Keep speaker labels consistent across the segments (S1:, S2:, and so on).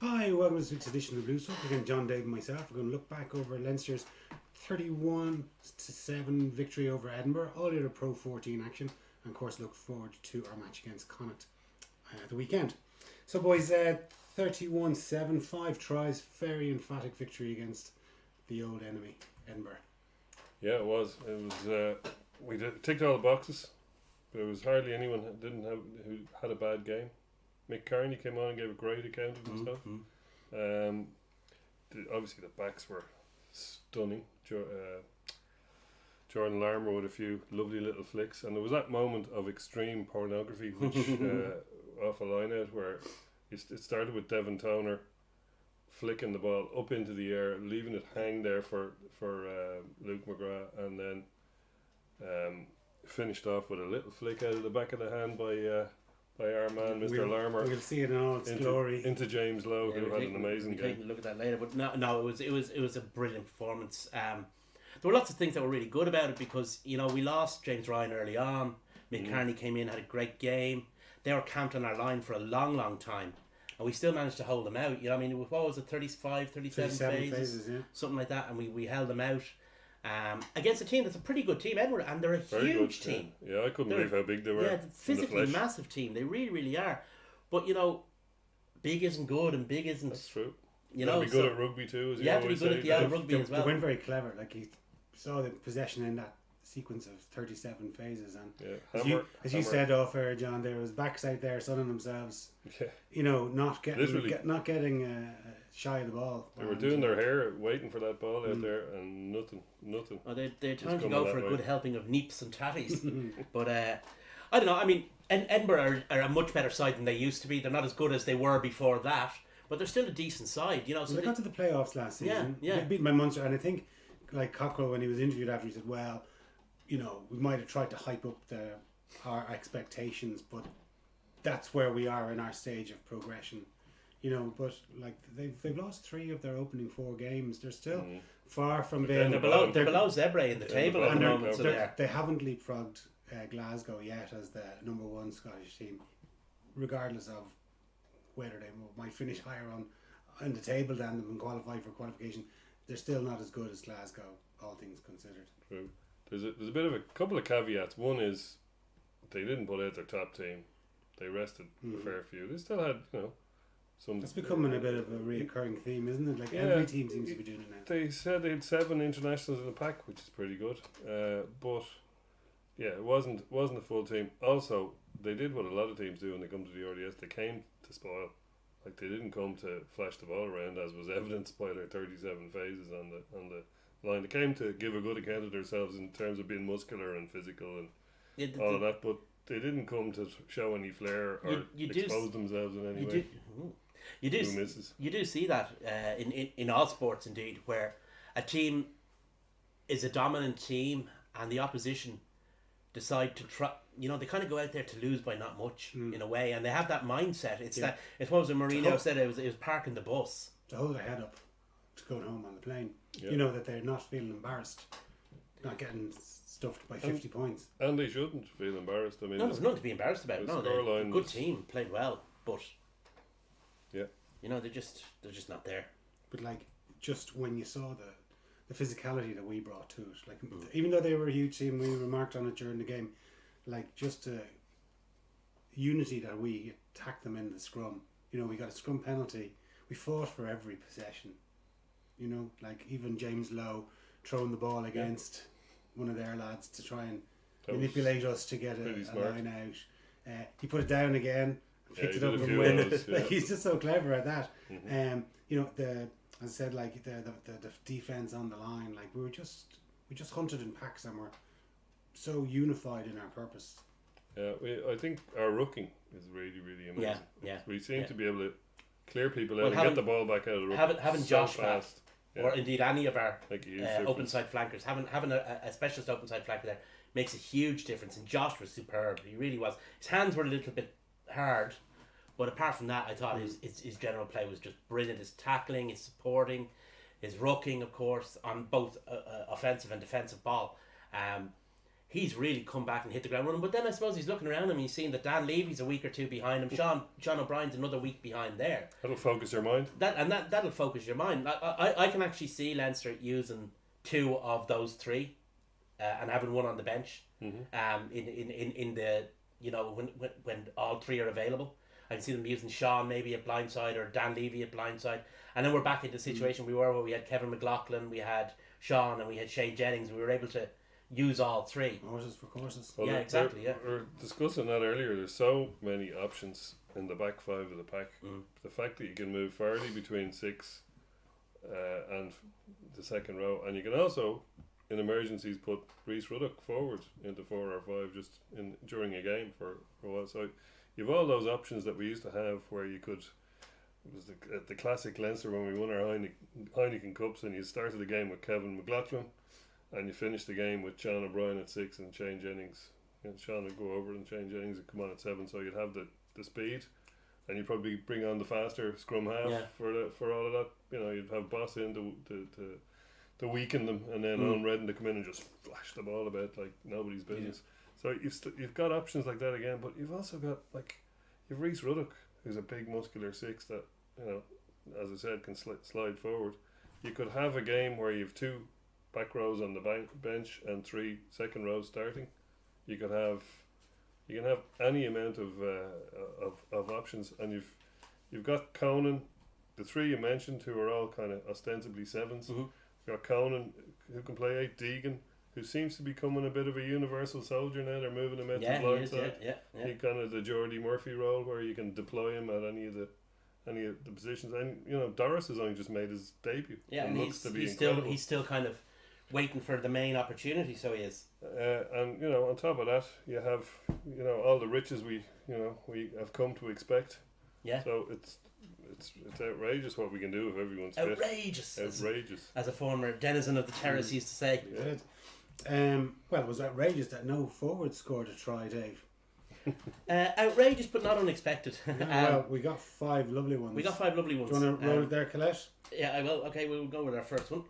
S1: Hi, welcome to this week's edition of Blue Talk. Again, John, Dave, and myself. We're going to look back over Leinster's 31-7 victory over Edinburgh, all the other Pro 14 action, and of course look forward to our match against Connacht the weekend. So, boys, 31-7, 5 tries, very emphatic victory against the old enemy, Edinburgh.
S2: Yeah, it was. We ticked all the boxes. There was hardly anyone who had a bad game. Mick Carney came on and gave a great account of himself. Obviously, the backs were stunning. Jordan Larmour with a few lovely little flicks, and there was that moment of extreme pornography, which off a line out where it started with Devon Toner flicking the ball up into the air, leaving it hang there for Luke McGrath, and then finished off with a little flick out of the back of the hand by our man, Mr. Larmour.
S1: We'll see it in all its glory.
S2: Into James Lowe, who had an amazing game.
S3: Take a look at that later, but no, it was a brilliant performance. There were lots of things that were really good about it because we lost James Ryan early on. Mick Carney came in, had a great game. They were camped on our line for a long time, and we still managed to hold them out. What was it, 35, 37 phases,
S1: yeah.
S3: something like that, and we held them out. Against a team that's a pretty good team, Edinburgh, and they're a
S2: Very
S3: huge
S2: good,
S3: team.
S2: Yeah, I couldn't believe how big they were.
S3: Yeah, physically massive team. They really are. But big isn't good, and big isn't.
S2: That's true.
S3: You
S2: have to be good at rugby too. As
S3: you have to be good at the rugby as well.
S1: They went very clever. Like you saw the possession in that sequence of 37 phases, and as you said off air, John, there was backs out there sunning themselves.
S2: Yeah.
S1: Not getting shy of the ball.
S2: They were doing their hair, waiting for that ball out there, and nothing.
S3: Well, they're trying to go for a good helping of neeps and tatties, but I don't know. I mean, Edinburgh are a much better side than they used to be. They're not as good as they were before that, but they're still a decent side. So
S1: they got to the playoffs last season.
S3: Yeah.
S1: They beat my Munster, and I think like Cockrell, when he was interviewed after, he said, "Well, we might have tried to hype up our expectations, but that's where we are in our stage of progression." But like they've lost 3 of their opening 4 games. They're still far from being.
S3: They're below Zebre in the table at the moment. So
S1: they haven't leapfrogged Glasgow yet as the number 1 Scottish team, regardless of whether they might finish higher on the table than them and qualify for qualification. They're still not as good as Glasgow, all things considered.
S2: True. There's a bit of a couple of caveats. One is they didn't put out their top team. They rested a fair few. They still had some.
S1: It's becoming a bit of a reoccurring theme, isn't it? Like every team seems to be doing it now.
S2: They said they had 7 internationals in the pack, which is pretty good. But yeah, it wasn't a full team. Also, they did what a lot of teams do when they come to the RDS. They came to spoil. Like they didn't come to flash the ball around, as was evidenced by their 37 phases on the line. They came to give a good account of themselves in terms of being muscular and physical and all of that. But they didn't come to show any flair or expose themselves in any way. You
S3: do see that in all sports, indeed, where a team is a dominant team and the opposition decide to try. They kind of go out there to lose by not much in a way, and they have that mindset. It's what was it Marino said. It was parking the bus
S1: to hold their head up to going home on the plane.
S2: Yeah.
S1: That they're not feeling embarrassed, not getting stuffed by 50 points,
S2: and they shouldn't feel embarrassed. I mean,
S3: no, there's nothing to be embarrassed about. No, they're a good team, played well, but
S2: yeah,
S3: they're just not there.
S1: But like, just when you saw the physicality that we brought to it, like even though they were a huge team, we remarked on it during the game, like just the unity that we attacked them in the scrum. We got a scrum penalty. We fought for every possession. Like even James Lowe throwing the ball against one of their lads to try and manipulate us to get a line out. He put it down again, picked it up and win. Like he's just so clever at that. As I said, like the defense on the line, like we just hunted in packs and we're so unified in our purpose.
S2: Yeah, I think our rucking is really amazing.
S3: Yeah.
S2: We seem to be able to clear people out and get the ball back out of the ruck.
S3: Having
S2: so
S3: Josh
S2: fast.
S3: or indeed any of our open
S2: difference.
S3: side flankers, having a specialist open side flanker there makes a huge difference. And Josh was superb. He really was. His hands were a little bit hard, but apart from that, I thought his general play was just brilliant. His tackling, his supporting, his rucking, of course, on both offensive and defensive ball. he's really come back and hit the ground running. But then I suppose he's looking around him and he's seeing that Dan Levy's a week or two behind him. Sean O'Brien's another week behind there.
S2: That'll focus your mind.
S3: That'll focus your mind. I can actually see Leinster using two of those three, and having one on the bench. In the when all three are available. I can see them using Sean maybe at blindside or Dan Levy at blindside, and then we're back into the situation we were where we had Kevin McLaughlin, we had Sean, and we had Shane Jennings. We were able to use all three.
S1: Horses for courses.
S2: Well,
S3: Yeah, exactly, yeah.
S2: We were discussing that earlier. There's so many options in the back five of the pack. The fact that you can move Farley between 6 and the second row, and you can also, in emergencies, put Reece Ruddock forward into 4 or 5 just during a game for a while. So you've all those options that we used to have where you could. It was the classic Leinster when we won our Heineken Cups, and you started the game with Kevin McLaughlin, and you finished the game with Sean O'Brien at 6 and Shane Jennings. And Sean would go over and Shane Jennings would come on at 7, so you'd have the speed, and you'd probably bring on the faster scrum half for all of that. You'd have Boss in to weaken them, and then on Redden to come in and just flash the ball about like nobody's business. So you've got options like that again, but you've also got you've Reece Ruddock, who's a big muscular 6 that as I said can slide forward. You could have a game where you've 2 back rows on the bench and 3 second rows starting. You can have any amount of options, and you've got Conan, the 3 you mentioned, who are all kind of ostensibly 7s. You've got Conan, who can play 8, Deegan, who seems to be becoming a bit of a universal soldier now. They're moving him out to blind side. He kind of the Geordie Murphy role where you can deploy him at any of the positions. And Doris has only just made his debut.
S3: Yeah, and he's still kind of waiting for the main opportunity. So he is.
S2: And on top of that, you have all the riches we have come to expect.
S3: Yeah.
S2: So it's outrageous what we can do if everyone's
S3: outrageous.
S2: Fit. Outrageous.
S3: As a former denizen of the terrace used to say.
S1: Yeah. Well, it was outrageous that no forward scored a try, Dave.
S3: Outrageous, but not unexpected.
S1: Well, we got 5 lovely ones.
S3: We got 5 lovely ones.
S1: Do you want to roll it there, Colette?
S3: Yeah, I will. Okay, we'll go with our first one.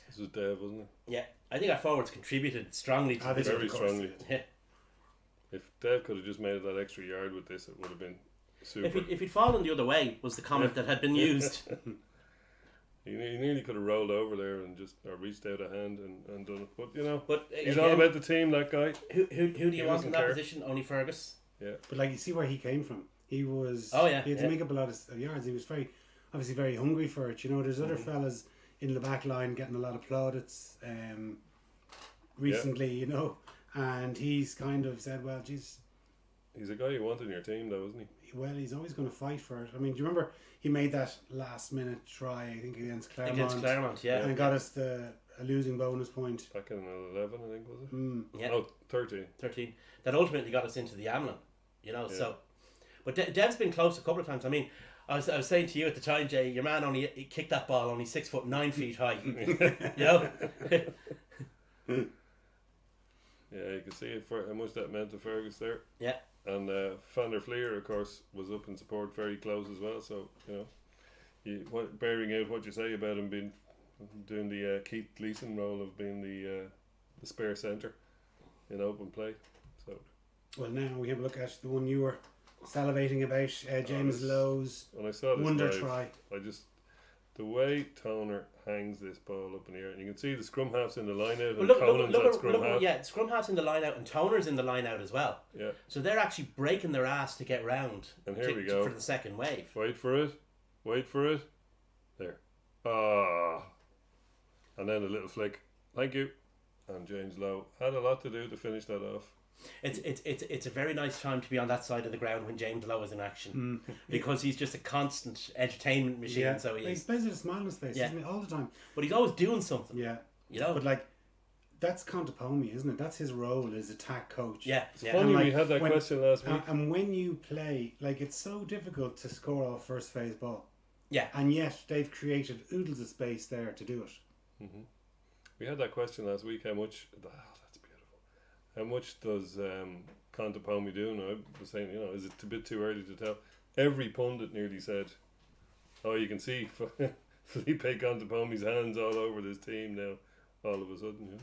S2: This was Dave, wasn't it?
S3: Yeah, I think our forwards contributed strongly to this.
S2: Very strongly.
S3: Yeah.
S2: If Dave could have just made that extra yard with this, it would have been super.
S3: If he'd fallen the other way, was the comment that had been used.
S2: He nearly could have rolled over there and just reached out a hand and done it. But he's
S3: again,
S2: all about the team, that guy.
S3: Who do you want in that position? Only Fergus.
S2: Yeah.
S1: But you see where he came from. He was.
S3: Oh yeah.
S1: He had to make up a lot of yards. He was obviously very hungry for it. There's other fellas in the back line getting a lot of plaudits recently. And he's kind of said, well, geez.
S2: He's a guy you want in your team, though, isn't he?
S1: Well, he's always going to fight for it. I mean, do you remember he made that last-minute try, I think, against Claremont?
S3: Against Claremont, yeah.
S1: And got us a losing bonus point.
S2: Back in 11, I think, was it?
S3: Yeah.
S2: Oh, 13.
S3: 13. That ultimately got us into the Amlin, so... But Dev's been close a couple of times. I mean, I was saying to you at the time, Jay, your man only kicked that ball only 6'9" high.
S2: Yeah, you can see how much that meant to Fergus there.
S3: Yeah.
S2: And Van der Fleer, of course, was up in support very close as well. So, bearing out what you say about him doing the Keith Gleeson role of being the spare centre in open play. So.
S1: Well, now we have a look at the one you were salivating about, James Lowe's wonder try.
S2: The way Toner hangs this ball up in the air, and you can see the scrum half's in the line out, and
S3: look,
S2: scrum half.
S3: Yeah, scrum half's in the line out, and Toner's in the line out as well.
S2: Yeah.
S3: So they're actually breaking their ass to get round.
S2: And here we go
S3: for the second wave.
S2: Wait for it. There. And then a little flick. Thank you. And James Lowe had a lot to do to finish that off.
S3: It's a very nice time to be on that side of the ground when James Lowe is in action because he's just a constant entertainment machine.
S1: Yeah.
S3: So
S1: he plays with a smile on his face, isn't he, all the time?
S3: But he's always doing something.
S1: Yeah, But that's Contepomi, isn't it? That's his role as attack coach.
S3: Yeah,
S2: it's funny we had that question last week.
S1: And when you play, it's so difficult to score off first phase ball.
S3: Yeah,
S1: and yet they've created oodles of space there to do it.
S2: Mm-hmm. We had that question last week. How much? That's beautiful. How much does Contepomi do? And I was saying, is it a bit too early to tell? Every pundit nearly said, "Oh, you can see Felipe Contepomi's hands all over this team now." All of a sudden,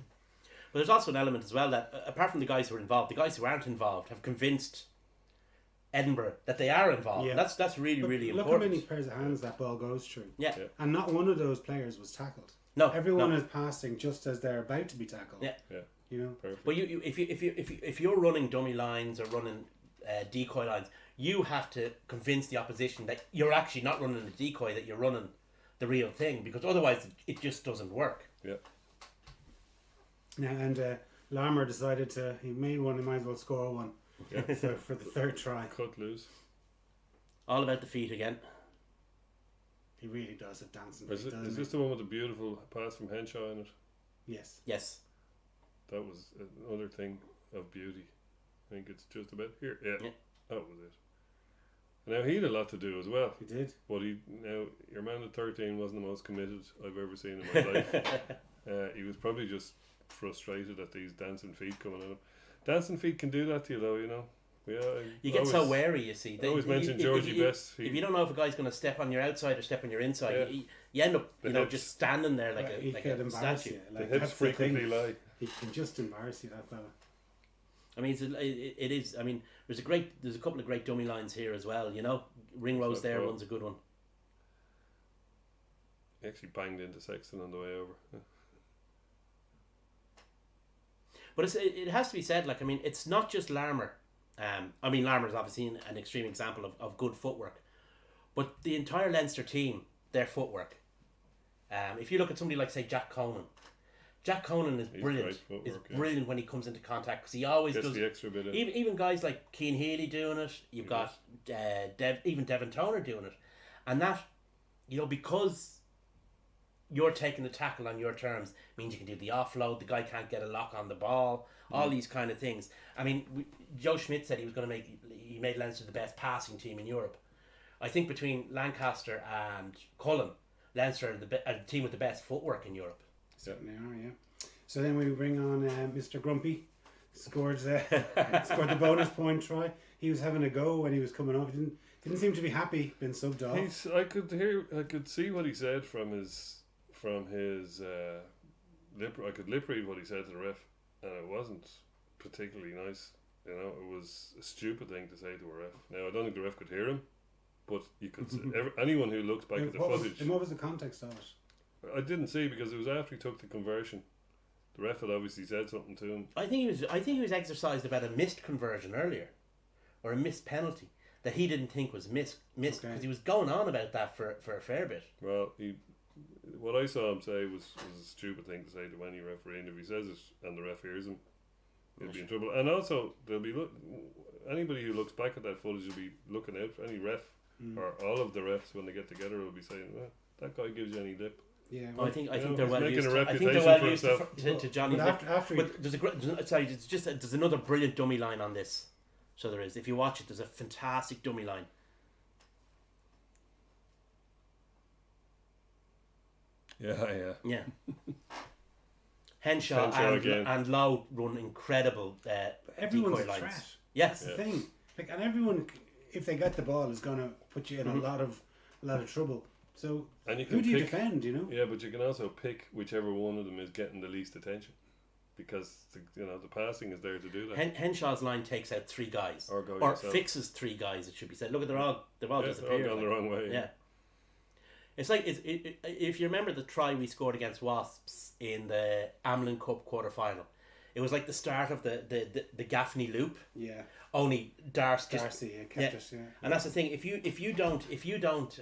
S3: But there's also an element as well that, apart from the guys who are involved, the guys who aren't involved have convinced Edinburgh that they are involved.
S1: Yeah.
S3: That's really,
S1: But
S3: really
S1: look
S3: important.
S1: how many pairs of hands that ball goes through.
S3: Yeah.
S2: Yeah.
S1: And not one of those players was tackled.
S3: No.
S1: Everyone
S3: no.
S1: is passing just as they're about to be tackled.
S3: Yeah.
S2: Yeah.
S1: You know?
S2: Perfect.
S3: But if you're running dummy lines or running decoy lines, you have to convince the opposition that you're actually not running a decoy, that you're running the real thing, because otherwise it just doesn't work.
S2: Yeah.
S1: Yeah, and Larmer decided he made one, he might as well score one.
S2: Yeah.
S1: So for the third try.
S2: Cut loose.
S3: All about the feet again.
S1: He really does have dancing
S2: Is,
S1: feet, doesn't
S2: is
S1: he?
S2: this the one with the beautiful pass from Henshaw in it?
S1: Yes.
S3: Yes.
S2: That was another thing of beauty. I think it's just about here. Yeah.
S3: Yeah.
S2: That was it. Now he had a lot to do as well.
S1: He did.
S2: But your man at 13 wasn't the most committed I've ever seen in my life. He was probably just frustrated at these dancing feet coming at him. Dancing feet can do that to you, though. You know.
S3: You get so wary, you see.
S2: I always mention Georgie Best.
S3: If you don't know if a guy's going to step on your outside or step on your inside,
S2: Yeah.
S3: you end up,
S2: The
S3: just
S2: hips.
S3: standing there like
S1: He
S3: like
S1: could
S3: a
S1: embarrass
S3: statue.
S1: you.
S2: The
S1: Like,
S2: hips
S1: that's the thing.
S2: frequently lie.
S1: He can just embarrass you, that fella.
S3: I mean, it is. I mean, there's a couple of great dummy lines here as well. You know, Ringrose
S2: That's
S3: there
S2: right.
S3: one's a good one.
S2: He actually banged into Sexton on the way over. Yeah.
S3: But it has to be said, like, I mean, it's not just Larmer. I mean, Larmer's obviously an extreme example of good footwork. But the entire Leinster team, their footwork. If you look at somebody like, say, Jack Conan. Jack Conan is
S2: He's
S3: brilliant.
S2: great footwork,
S3: Is
S2: yeah.
S3: brilliant when he comes into contact, because he always
S2: Gets
S3: does.
S2: the extra bit in.
S3: Even guys like Keane Healy doing it. You've got even Devin Toner doing it. And that, because you're taking the tackle on your terms, means you can do the offload, the guy can't get a lock on the ball, all these kind of things. I mean, Joe Schmidt said he made Leinster the best passing team in Europe. I think between Lancaster and Cullen, Leinster are the team with the best footwork in Europe.
S1: Certainly are, yeah. So then we bring on Mr. Grumpy. Scored the bonus point try. He was having a go when he was coming off. He didn't seem to be happy being subbed off.
S2: I could see what he said from his lip. I could lip read what he said to the ref, and it wasn't particularly nice. You know, it was a stupid thing to say to a ref. Now I don't think the ref could hear him, but you could. Anyone who looked back at the footage.
S1: What was the context of it?
S2: I didn't see, because it was after he took the conversion. The ref had obviously said something to him.
S3: I think he was exercised about a missed conversion earlier, or a missed penalty that he didn't think was missed because
S1: Okay.
S3: he was going on about that for a fair bit.
S2: Well, what I saw him say was a stupid thing to say to any referee, and if he says it and the ref hears him, he'll be in trouble. And also, anybody who looks back at that footage will be looking out for any ref, or all of the refs when they get together will be saying, that guy gives you any lip.
S1: Yeah.
S3: I think
S2: he's
S3: they're well
S2: making
S3: used.
S2: a
S3: I think they're
S2: reputation
S3: well
S2: for
S3: used
S2: himself.
S3: to Johnny's.
S1: But after he,
S3: But there's another brilliant dummy line on this. So there is. If you watch it, there's a fantastic dummy line.
S2: Yeah.
S3: Henshaw
S2: Henshaw again.
S3: and Lowe run incredible
S1: everyone's
S3: decoy
S1: a
S3: lines.
S1: threat.
S3: Yes.
S1: That's the thing. Like, and everyone, if they get the ball, is going to put you in a lot of trouble. So
S2: And you
S1: who
S2: can
S1: do you
S2: pick,
S1: defend? You know.
S2: Yeah, but you can also pick whichever one of them is getting the least attention, because the passing is there to do that.
S3: Henshaw's line takes out three guys,
S2: Or go
S3: or
S2: yourself.
S3: fixes three guys. It should be said. Look at they've all
S2: They're all
S3: disappeared.
S2: gone the wrong way.
S3: Yeah. It's like if you remember the try we scored against Wasps in the Amlin Cup quarter final, it was like the start of the Gaffney loop.
S1: Yeah.
S3: Only Darcy
S1: kept us. Yeah.
S3: And that's the thing. If you don't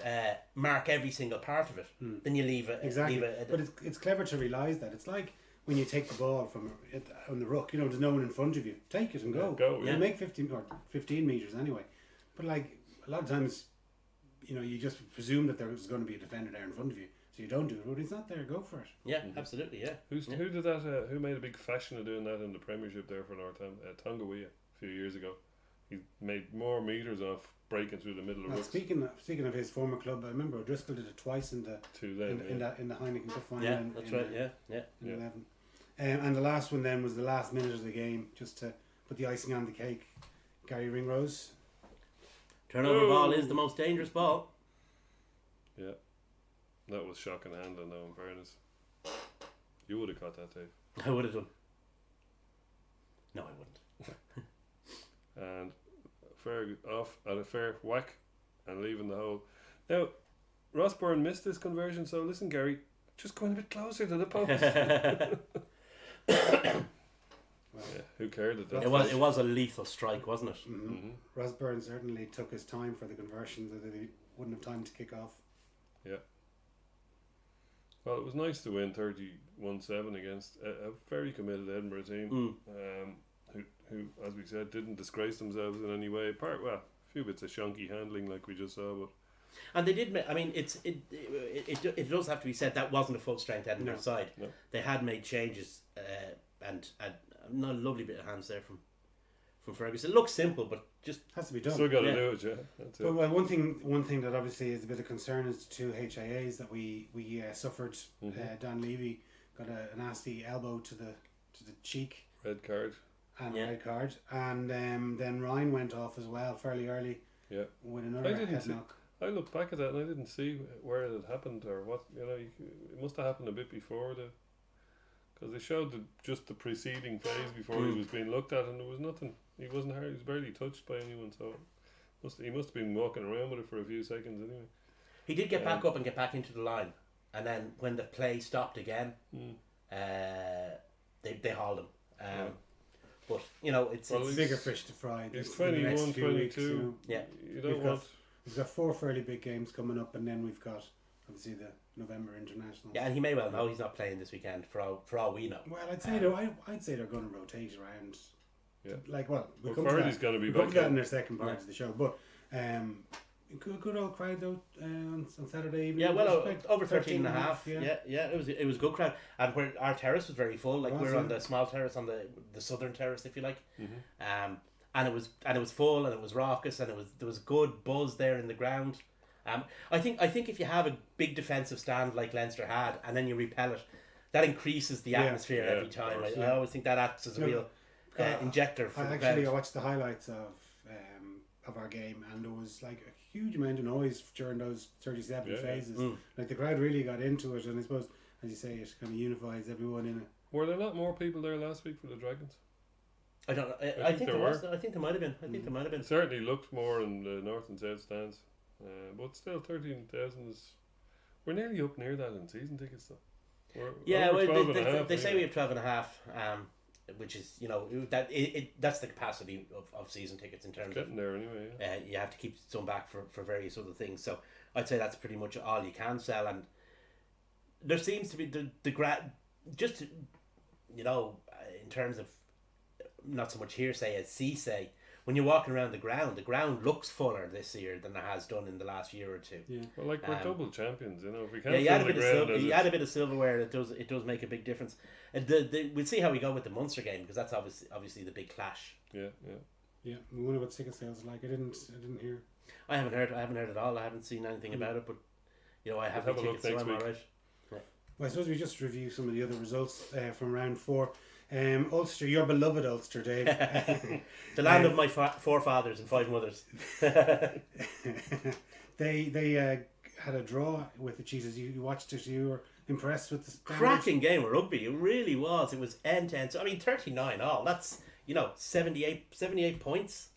S3: mark every single part of it, then you leave it.
S1: Exactly. But it's clever to realise that. It's like when you take the ball from on the ruck. There's no one in front of you. Take it and go.
S2: Yeah.
S1: You make 15 meters anyway. But like a lot of times, you just presume that there's going to be a defender there in front of you, so you don't do it. But he's not there. Go for it.
S3: Yeah, absolutely. Yeah.
S2: Who did that? Who made a big fashion of doing that in the Premiership there for Northam? Tongawiya a few years ago. He made more meters off breaking through the middle of
S1: Well,
S2: rucks.
S1: speaking of his former club, I remember O'Driscoll did it twice in the in the Heineken Cup final.
S3: Yeah, that's right. Yeah.
S1: In 11. And the last one then was the last minute of the game, just to put the icing on the cake. Gary Ringrose.
S3: Turnover ball is the most dangerous ball.
S2: Yeah, that was shocking handling, though. In fairness, you would have caught that, Dave.
S3: I would have done. No, I wouldn't.
S2: And fair off at a fair whack and leaving the hole. Now, Ross Byrne missed this conversion, so listen, Gary, just going a bit closer to the post.
S1: Well,
S2: Yeah, who cared at that?
S3: It was a lethal strike, wasn't it?
S2: Mm-hmm.
S1: Ross Byrne certainly took his time for the conversion, so that he wouldn't have time to kick off.
S2: Well, it was nice to win 31-7 against a very committed Edinburgh team, who, as we said, didn't disgrace themselves in any way. A few bits of shonky handling, like we just saw, but
S3: And they did. I mean, it does have to be said that wasn't a full strength Edinburgh side.
S2: No.
S3: They had made changes, and not a lovely bit of hands there from Ferguson. It looks simple, but just
S1: Has to be done.
S2: still got to
S3: Yeah.
S2: do it. Yeah, that's it.
S1: But well, one thing that obviously is a bit of concern is the two HIAs that we suffered. Dan Levy got a nasty elbow to the cheek
S2: Red card.
S1: and
S3: Yeah.
S1: a red card, and then Ryan went off as well fairly early.
S2: Yeah.
S1: With another
S2: didn't
S1: head
S2: see-
S1: knock.
S2: I looked back at that and I didn't see where it had happened or what. It must have happened a bit before because they showed just the preceding phase before he was being looked at, and there was nothing. He wasn't hurt. He was barely touched by anyone, so he must have been walking around with it for a few seconds anyway.
S3: he did get back up and get back into the line, and then when the play stopped again, they hauled him. But it's
S2: Well,
S1: It's
S2: he's-
S1: bigger fish to fry.
S2: He's
S1: in the next
S2: 21,
S1: few weeks,
S2: 22.
S3: Yeah.
S2: You don't
S1: We've
S2: want.
S1: We've got 4 fairly big games coming up, and then we've got obviously the November internationals.
S3: yeah, and he may well know he's not playing this weekend for all we know.
S1: Well, I'd say I'd say they're going to rotate around.
S2: Yeah.
S1: Like, well, we'll
S2: Well,
S1: come to
S2: Ferdy's
S1: that.
S2: going to be
S1: We'll come
S2: back.
S1: to that in the second part of the show. But good old crowd though on Saturday evening.
S3: Yeah, well,
S1: It was
S3: over 13 and a half.
S1: Yeah.
S3: Yeah, it was a good crowd. And where our terrace was very full, like
S1: It was,
S3: we're on
S1: yeah.
S3: the small terrace, on the southern terrace, if you like.
S2: Mm-hmm.
S3: And it was full, and it was raucous, and there was good buzz there in the ground. I think if you have a big defensive stand like Leinster had, and then you repel it, that increases the
S1: Yeah.
S3: atmosphere
S2: Yeah,
S3: every
S2: of
S3: time.
S2: course,
S3: I always think that acts as a
S1: No,
S3: real injector for
S1: I
S3: the
S1: I
S3: crowd.
S1: watched the highlights of our game, and there was like a huge amount of noise during those 37
S2: Yeah.
S1: phases.
S3: Mm.
S1: Like the crowd really got into it, and I suppose, as you say, it kind of unifies everyone in it.
S2: Were there a lot more people there last week for the Dragons?
S3: I don't know.
S2: I think
S3: there
S2: there
S3: was.
S2: were.
S3: I think there might have been. I think there might have been.
S2: It certainly looked more in the north and south stands, but still 13,000 is. We're nearly up near that in season tickets though. We're
S3: Yeah,
S2: over
S3: well,
S2: 12 and a half
S3: they say we
S2: anyway.
S3: have 12 and a half, which is that's the capacity of season tickets in terms of
S2: Getting there anyway. Yeah.
S3: you have to keep some back for various other things. So I'd say that's pretty much all you can sell, and there seems to be just in terms of not so much hearsay as say. When you're walking around the ground looks fuller this year than it has done in the last year or two.
S1: Yeah.
S2: Well, like we're
S3: Um,
S2: double champions, If we
S3: Yeah,
S2: can't
S3: you add
S2: fill
S3: a
S2: the
S3: bit of
S2: ground,
S3: silver.
S2: as
S3: You
S2: it's-
S3: add a bit of silverware. It does make a big difference. And we'll see how we go with the Munster game, because that's obviously the big clash.
S2: yeah.
S1: Yeah, we wonder what ticket sales are like. I didn't hear.
S3: I haven't heard at all. I haven't seen anything about it, but I have
S2: We'll have
S3: my
S2: a look
S3: tickets, so
S2: next
S3: I'm
S2: week.
S3: alright.
S1: Well, I suppose we just review some of the other results from round 4. Ulster, your beloved Ulster, Dave.
S3: The land of my forefathers and 5 mothers.
S1: They had a draw with the Cheetahs. You watched it. You were impressed with the standards?
S3: Cracking game of rugby. It really was. It was end to end. So, 39 all. That's 78 points.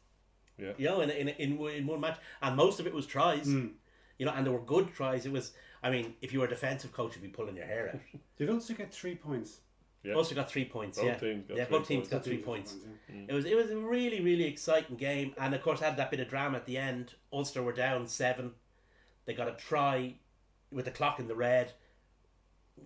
S2: Yeah.
S3: In one match, and most of it was tries. And there were good tries. It was. If you were a defensive coach, you'd be pulling your hair out.
S1: Did Ulster get 3 points?
S2: Yeah.
S3: Ulster got 3 points.
S2: Both
S3: yeah,
S2: teams got
S3: yeah.
S2: 3
S3: Both teams got
S2: points.
S3: 3 points.
S1: Yeah.
S3: It was a really, really exciting game, and of course had that bit of drama at the end. Ulster were down 7. They got a try with the clock in the red,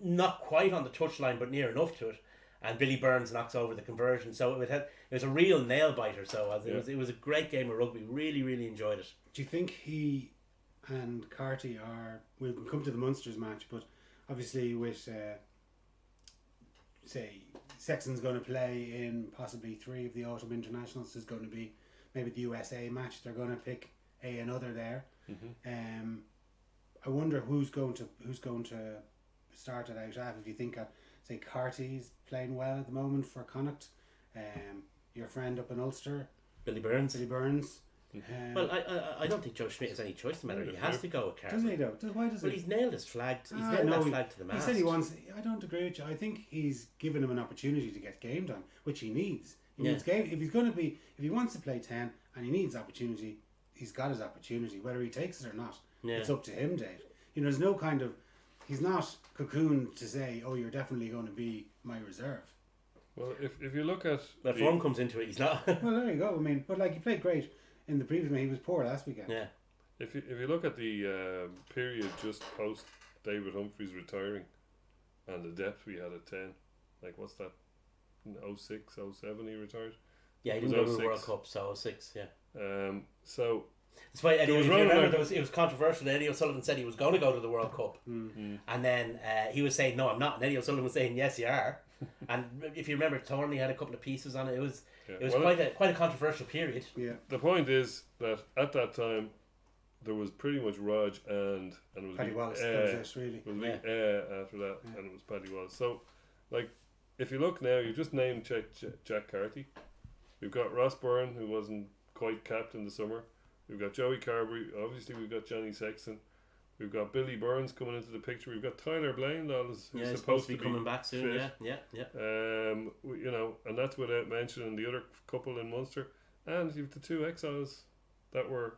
S3: not quite on the touchline, but near enough to it. And Billy Burns knocks over the conversion, so it was a real nail biter. So it was a great game of rugby. Really, really enjoyed it.
S1: Do you think he and Carty are? We'll come to the Munsters match, but obviously with say Sexton's going to play in possibly 3 of the autumn internationals. There's going to be maybe the USA match. They're going to pick another there. I wonder who's going to start it out. If you think say Carty's playing well at the moment for Connacht, your friend up in Ulster,
S3: Billy Burns.
S1: Billy Burns.
S3: Well, I don't think Joe Schmidt has any choice in the matter. He has to go with Carty.
S1: Doesn't he though? Why does
S3: Well,
S1: he?
S3: he's nailed his flag. He's
S1: Ah,
S3: nailed
S1: no,
S3: that flag to the mast.
S1: He said he wants. I don't agree with you. I think he's given him an opportunity to get game time, which he needs. He
S3: Yeah.
S1: needs game. If he wants to play 10 and he needs opportunity, he's got his opportunity. Whether he takes it or not,
S3: Yeah.
S1: it's up to him, Dave. There's no kind of. He's not cocooned to say, "Oh, you're definitely going to be my reserve."
S2: Well, if you look at
S3: When form comes into it, he's not.
S1: Well, there you go. I mean, but like he played great in the previous game. He was poor last weekend.
S3: Yeah.
S2: if you look at the period just post David Humphries retiring, and the depth we had at 10, like what's that? In 06, 07 he retired.
S3: Yeah, he
S2: It was
S3: didn't go to the
S2: 06.
S3: World Cup, so 06, yeah.
S2: So
S3: That's why Eddie,
S2: There was
S3: if you
S2: running
S3: remember,
S2: like-
S3: it was controversial. Eddie O'Sullivan said he was going to go to the World Cup, and then he was saying, "No, I'm not." And Eddie O'Sullivan was saying, "Yes, you are." And if you remember, Thornley had a couple of pieces on it. It was
S2: Well,
S3: quite a controversial period.
S1: Yeah.
S2: the point is that at that time there was pretty much Raj and it was
S1: Paddy
S2: the-
S1: Wallace. That was it, really.
S2: It was
S3: Yeah.
S2: after that, and it was Paddy Wallace. So, like, if you look now, you just named Jack Carty. We've got Ross Byrne, who wasn't quite capped in the summer. We've got Joey Carberry. Obviously, we've got Johnny Sexton. We've got Billy Burns coming into the picture. We've got Tyler Blaine, who's
S3: Yeah, he's
S2: supposed to be
S3: coming back soon.
S2: fit.
S3: Yeah.
S2: And that's without mentioning the other couple in Munster. And you've the two exiles that were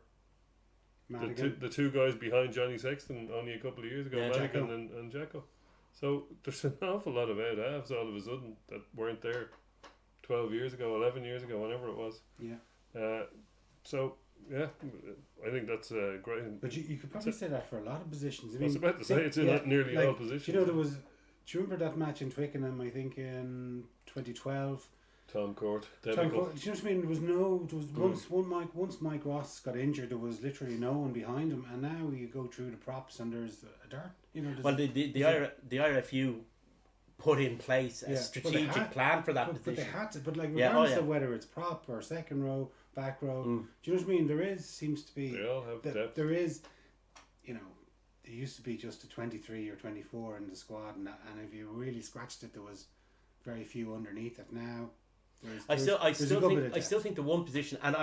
S1: Madigan.
S2: the two guys behind Johnny Sexton only a couple of years ago,
S3: Yeah,
S2: Madigan
S1: Jacko.
S2: and Jacko. So there's an awful lot of out halves all of a sudden that weren't there 12 years ago, 11 years ago, whenever it was.
S1: Yeah.
S2: So, yeah, I think that's great.
S1: But you could probably say that for a lot of positions. I
S2: I was
S1: mean,
S2: about to say it's in nearly all positions.
S1: Do you know there was? Do you remember that match in Twickenham? I think in 2012.
S2: Tom Court,
S1: Do you know what I mean? There was once Mike Ross got injured, there was literally no one behind him, and now you go through the props and there's a dart. There's
S3: Well, the IRFU put in place a
S1: Yeah,
S3: strategic plan for that
S1: but they
S3: position.
S1: had to. But like
S3: Yeah,
S1: regardless
S3: yeah.
S1: of whether it's prop or second row, back row, do you know what I mean? There seems to be
S2: They all have depth.
S1: there is, there used to be just a 23 or 24 in the squad, and if you really scratched it, there was very few underneath it. Now,
S3: I still
S1: there's a good bit of
S3: still think the one position, and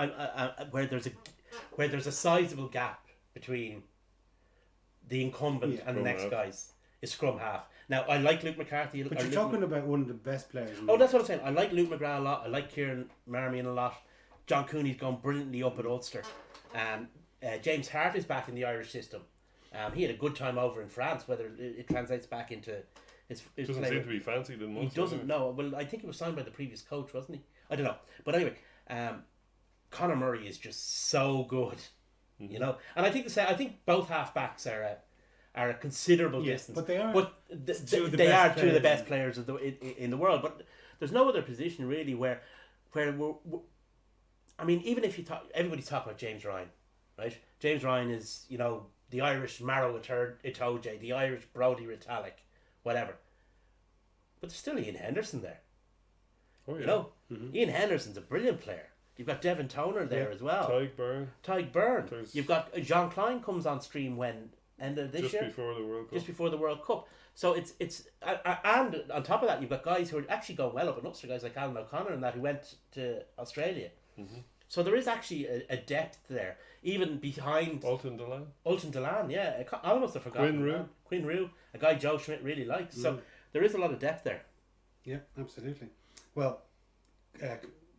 S3: where there's a sizable gap between the incumbent
S1: Yeah.
S3: and the
S2: Scrum
S3: next
S2: half.
S3: guys is scrum half. Now I like Luke McCarthy.
S1: But
S3: or
S1: you're
S3: Luke
S1: talking about one of the best players. In
S3: Oh,
S1: the
S3: that's what I'm saying. I like Luke McGrath a lot. I like Kieran Marmion a lot. John Cooney's gone brilliantly up at Ulster. James Hart is back in the Irish system. He had a good time over in France. Whether it translates back into his
S2: Doesn't
S3: play.
S2: seem to be fancied in
S3: He
S2: Munster.
S3: doesn't know. Well, I think he was signed by the previous coach, wasn't he? I don't know. But anyway, Conor Murray is just so good,
S2: Mm-hmm.
S3: And I think both halfbacks are a considerable
S1: Yeah,
S3: distance.
S1: but they are
S3: But
S1: two of the
S3: they
S1: best
S3: are two of the
S1: players
S3: best players in the world. But there's no other position really where we're I mean, even if everybody's talking about James Ryan, right? James Ryan is the Irish Maro Itoje, the Irish Brody Retallick, whatever. But there's still Ian Henderson there.
S2: Oh, yeah.
S3: Ian Henderson's a brilliant player. You've got Devin Toner there as well.
S2: Tyke Byrne,
S3: Tyke Byrne.
S2: There's-
S3: You've got Jean Klein comes on stream when end of this
S2: just
S3: year,
S2: before the World Cup.
S3: just before the World Cup. So it's and on top of that, you've got guys who are actually going well up in Ulster, guys like Alan O'Connor and that who went to Australia. So there is actually a depth there, even behind
S2: Alton Delan.
S3: Ulton Delan. Yeah, I almost have forgotten.
S2: Quinn Rue.
S3: Quinn Rue, a guy Joe Schmidt really likes. So there is a lot of depth there.
S1: Yeah, absolutely. Well,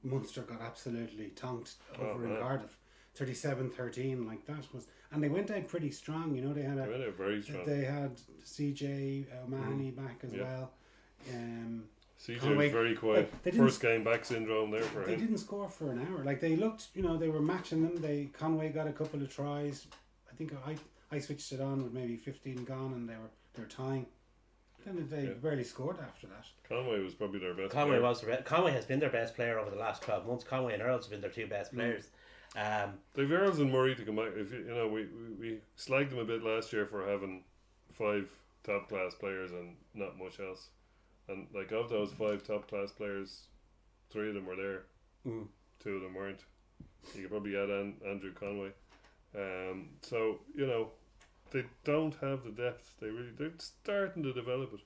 S1: Munster got absolutely tonked over in
S2: man.
S1: Cardiff, 37-13, like that was, and they went out pretty strong. They had
S2: They went out very strong.
S1: they had CJ O'Mahony back as
S2: Yeah.
S1: well.
S2: CJ
S1: Conway-
S2: was very quiet.
S1: like, they didn't-
S2: First game back syndrome there for
S1: They
S2: him.
S1: didn't score for an hour. Like they looked, they were matching them. Conway got a couple of tries. I think I switched it on with maybe 15 gone, and they were tying. Then they
S2: Yeah.
S1: barely scored after that.
S2: Conway was probably their best
S3: Conway
S2: player.
S3: Conway has been their best player over the last 12 months. Conway and Earls have been their two best players.
S2: They've Earls and Murray to come back. If we slagged them a bit last year for having 5 top class players and not much else. And like of those 5 top class players, 3 of them were there. 2 of them weren't. You could probably add Andrew Conway. So they don't have the depth. They're starting to develop it.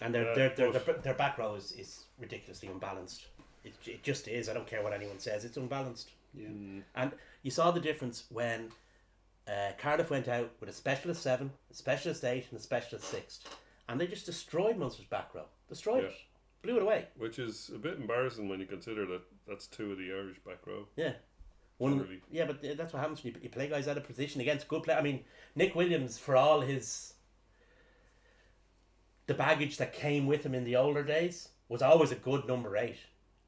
S3: And
S2: Yeah,
S3: their back row is ridiculously unbalanced. It just is. I don't care what anyone says. It's unbalanced.
S1: Yeah.
S3: And you saw the difference when Cardiff went out with a specialist 7, a specialist 8 and a specialist 6. And they just destroyed Munster's back row. Destroyed
S2: Yeah.
S3: it. blew it away.
S2: Which is a bit embarrassing when you consider that that's two of the Irish back row.
S3: Yeah.
S2: Generally.
S3: Yeah, but that's what happens when you play guys out of position against good play. I mean, Nick Williams, for all the baggage that came with him in the older days, was always a good number 8.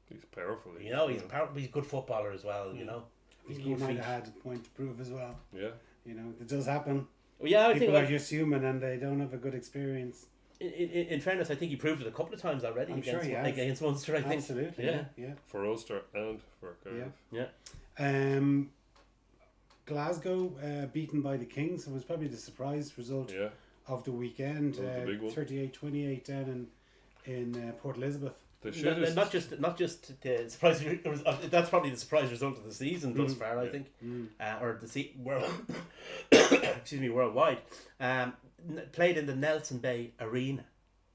S2: He's powerful.
S3: You know, he's a good footballer as well. You know, he's
S1: He
S3: good
S1: might
S3: feet.
S1: have had a point to prove as well.
S2: Yeah.
S1: You know, it does happen.
S3: Well, yeah, I think
S1: People are just human and they don't have a good experience.
S3: in fairness, I think he proved it a couple of times already
S1: I'm sure he has.
S3: against Munster. I think.
S1: Absolutely.
S3: Yeah.
S1: Yeah.
S2: For Ulster and for Cardiff.
S3: Yeah.
S1: Glasgow beaten by the Kings. It was probably the surprise result
S2: Yeah.
S1: of the weekend.
S2: That was the big one.
S1: 38-28 down in Port Elizabeth.
S2: The
S3: No,
S2: shittest.
S3: not just the surprise. That's probably the surprise result of the season thus far. I
S2: Yeah.
S3: think, or the world. Excuse me, worldwide. Played in the Nelson Bay Arena,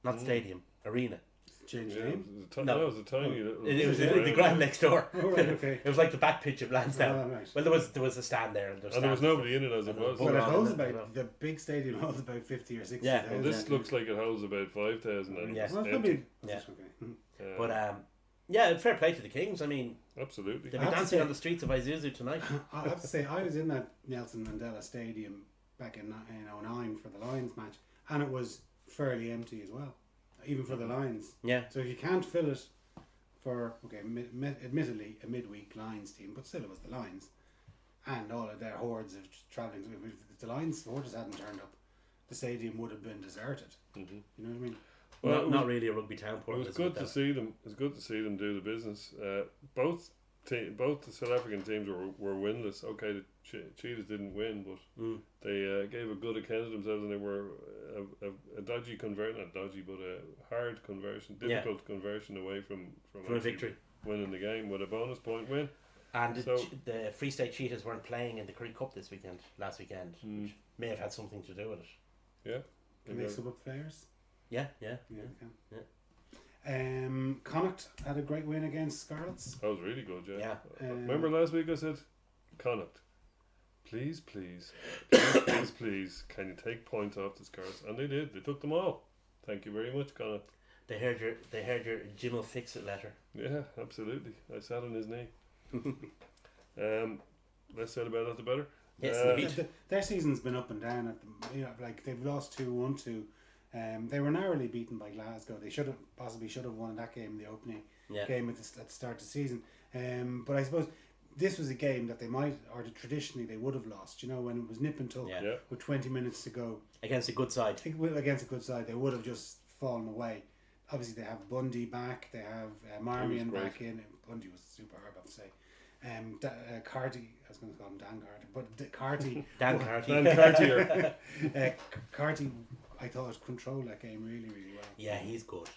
S3: not stadium, arena.
S1: Change
S2: Yeah,
S1: name.
S3: No.
S2: That was a tiny little.
S3: It was the ground next door.
S1: Oh, right, okay.
S3: It was like the back pitch of Lansdowne.
S1: Oh, right.
S3: Well, there was a stand there, and
S2: And there was nobody in it as it was.
S3: Well,
S1: Well, it
S3: on
S1: holds
S3: it,
S1: about, the big stadium holds about 50 or 60.
S3: Yeah.
S2: Well, this looks like it holds about 5,000. And
S3: Yeah.
S2: it's
S1: Well,
S2: empty.
S1: probably.
S3: Yeah.
S1: Okay.
S3: But yeah, fair play to the Kings. I mean,
S2: Absolutely.
S3: they'll
S1: I
S3: be
S1: have to
S3: dancing
S1: say-
S3: on the streets of Isuzu tonight.
S1: I have to say, I was in that Nelson Mandela Stadium back in 09 for the Lions match, and it was fairly empty as well, even for the Lions.
S3: Yeah.
S1: So if you can't fill it for, admittedly a midweek Lions team, but still it was the Lions, and all of their hordes of travelling. If the Lions hordes hadn't turned up, the stadium would have been deserted.
S2: Mm-hmm.
S1: You know what I mean?
S2: Well,
S3: not,
S2: it was-
S3: not really a rugby town.
S2: It
S3: Port
S2: was
S3: Elizabeth,
S2: good to see them. It was good to see them do the business. Both the South African teams were winless. Okay, the Cheetahs didn't win, but they gave a good account of themselves, and they were a dodgy conversion, not dodgy, but a hard conversion, difficult conversion away from
S3: a
S2: actually
S3: victory.
S2: winning the game with a bonus point win.
S3: And
S2: So-
S3: the Free State Cheetahs weren't playing in the Currie Cup last weekend, which may have had something to do with it.
S2: Yeah,
S1: Can they sub up players?
S3: Yeah.
S1: Yeah, they can. Connacht had a great win against Scarlets.
S2: that was really good. Yeah.
S3: Yeah.
S2: Remember last week I said, Connacht, please, can you take points off the Scarlets? And they did. They took them all. Thank you very much, Connacht.
S3: They heard your Jim will fix it letter.
S2: Yeah, absolutely. I sat on his knee. Less said about it, the better.
S3: Yes, indeed.
S1: Their season's been up and down. Like they've lost 2-1-2. They were narrowly beaten by Glasgow. They should have won that game, the opening game at the start of the season. But I suppose this was a game that they might, or traditionally they would have lost. You know, when it was nip and tuck
S3: Yeah.
S1: with 20 minutes to go.
S3: Against a good side.
S1: I think against a good side, they would have just fallen away. Obviously, they have Bundy back. They have Marmion
S2: great.
S1: back in. Bundy was superb, I have to say. Carty, I was going to call him Dan Carty, but Carty.
S3: Dan Carty.
S2: Dan Cartier.
S1: Carty, I thought controlled that game really, really well.
S3: Yeah, he's good.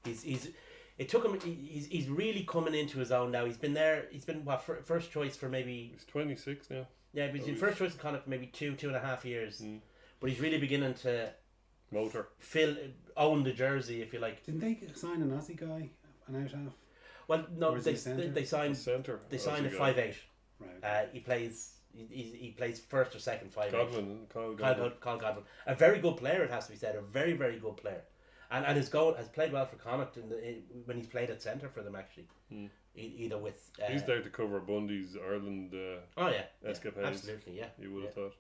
S3: It took him. He's really coming into his own now. He's been there. He's been first choice for maybe.
S2: He's 26 now.
S3: Yeah, but he's been first choice in Connacht for maybe 2.5 years. But he's really beginning to
S2: Motor.
S3: own the jersey, if you like.
S1: Didn't they sign an Aussie guy, an out half?
S3: Well, no,
S1: Or is he a centre?
S3: they signed
S2: Centre.
S3: they signed a
S2: Aussie guy.
S3: 5'8".
S1: Right.
S3: He plays first or second 5'8".
S2: Godwin. Carl Godwin.
S3: Carl Godwin, a very good player. It has to be said, a very very good player, and has played well for Connacht when he's played at centre for them actually. Either with
S2: He's there to cover Bundy's Ireland
S3: oh yeah,
S2: escapades.
S3: absolutely, yeah.
S2: You would have thought.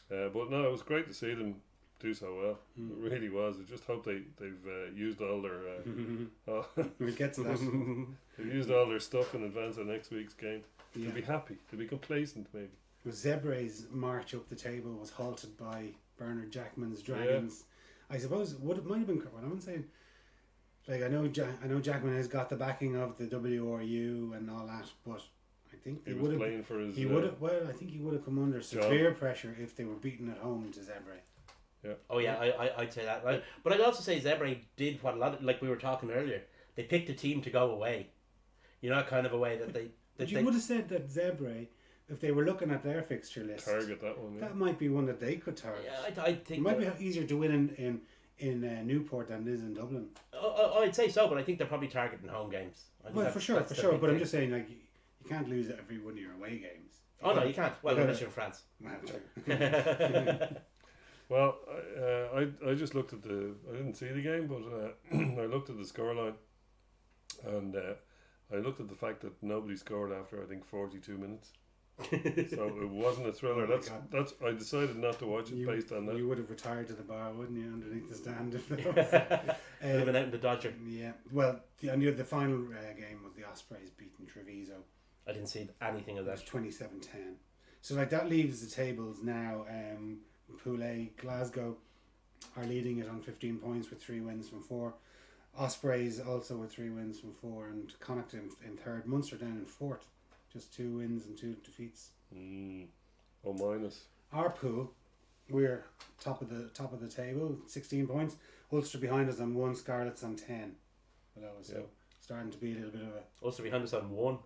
S2: But no, it was great to see them do so well. It really was. I just hope they've used all their
S1: We'll get to that.
S2: they've used all their stuff in advance of next week's game.
S1: Yeah.
S2: They'll be happy. They'll be complacent maybe.
S1: Zebra's march up the table was halted by Bernard Jackman's Dragons. I suppose it might have been. What I'm saying, like I know Jackman has got the backing of the WRU and all that, but I think
S2: He
S1: they
S2: was
S1: would have.
S2: playing for his.
S1: He would have. Well, I think he would have come under severe pressure if they were beaten at home to Zebra.
S3: Oh yeah, I'd say that. Right? But I'd also say Zebra did what a lot of, like we were talking earlier. They picked a team to go away. You know, kind of a way that they.
S1: But you would have said that Zebra, if they were looking at their fixture list,
S2: target that one. Yeah.
S1: that might be one that they could target.
S3: Yeah, I think
S1: It might be easier to win in Newport than it is in Dublin.
S3: I'd say so, but I think they're probably targeting home games. I think
S1: Well,
S3: that's-
S1: for sure.
S3: that's the big
S1: But I'm
S3: thing.
S1: just saying, like, you can't lose every one of your away games.
S3: Oh no, you can't. Well,
S1: Yeah.
S3: unless you're in France.
S1: Well, true.
S2: Well, I just looked at I didn't see the game, but I looked at the scoreline, and I looked at the fact that nobody scored after I think 42 minutes. So it wasn't a thriller.
S1: Oh my
S2: That's I decided not to watch it based on that.
S1: You would have retired to the bar, wouldn't you, underneath the stand? If that
S3: Would have been out in the Dodger.
S1: Yeah. Well, the final game was the Ospreys beating Treviso.
S3: I didn't see anything of
S1: It was
S3: that.
S1: 27-10. So like that leaves the tables now. Pool A, Glasgow are leading it on 15 points with 3 wins from 4. Ospreys also with 3 wins from 4, and Connacht in third. Munster down in fourth, just 2 wins and 2 defeats.
S2: Oh, minus.
S1: Our pool, we're top of the table, 16 points. Ulster behind us on 1, Scarlets on 10 below us. So
S2: Yeah.
S1: starting to be a little bit of a
S3: Also behind us on 1.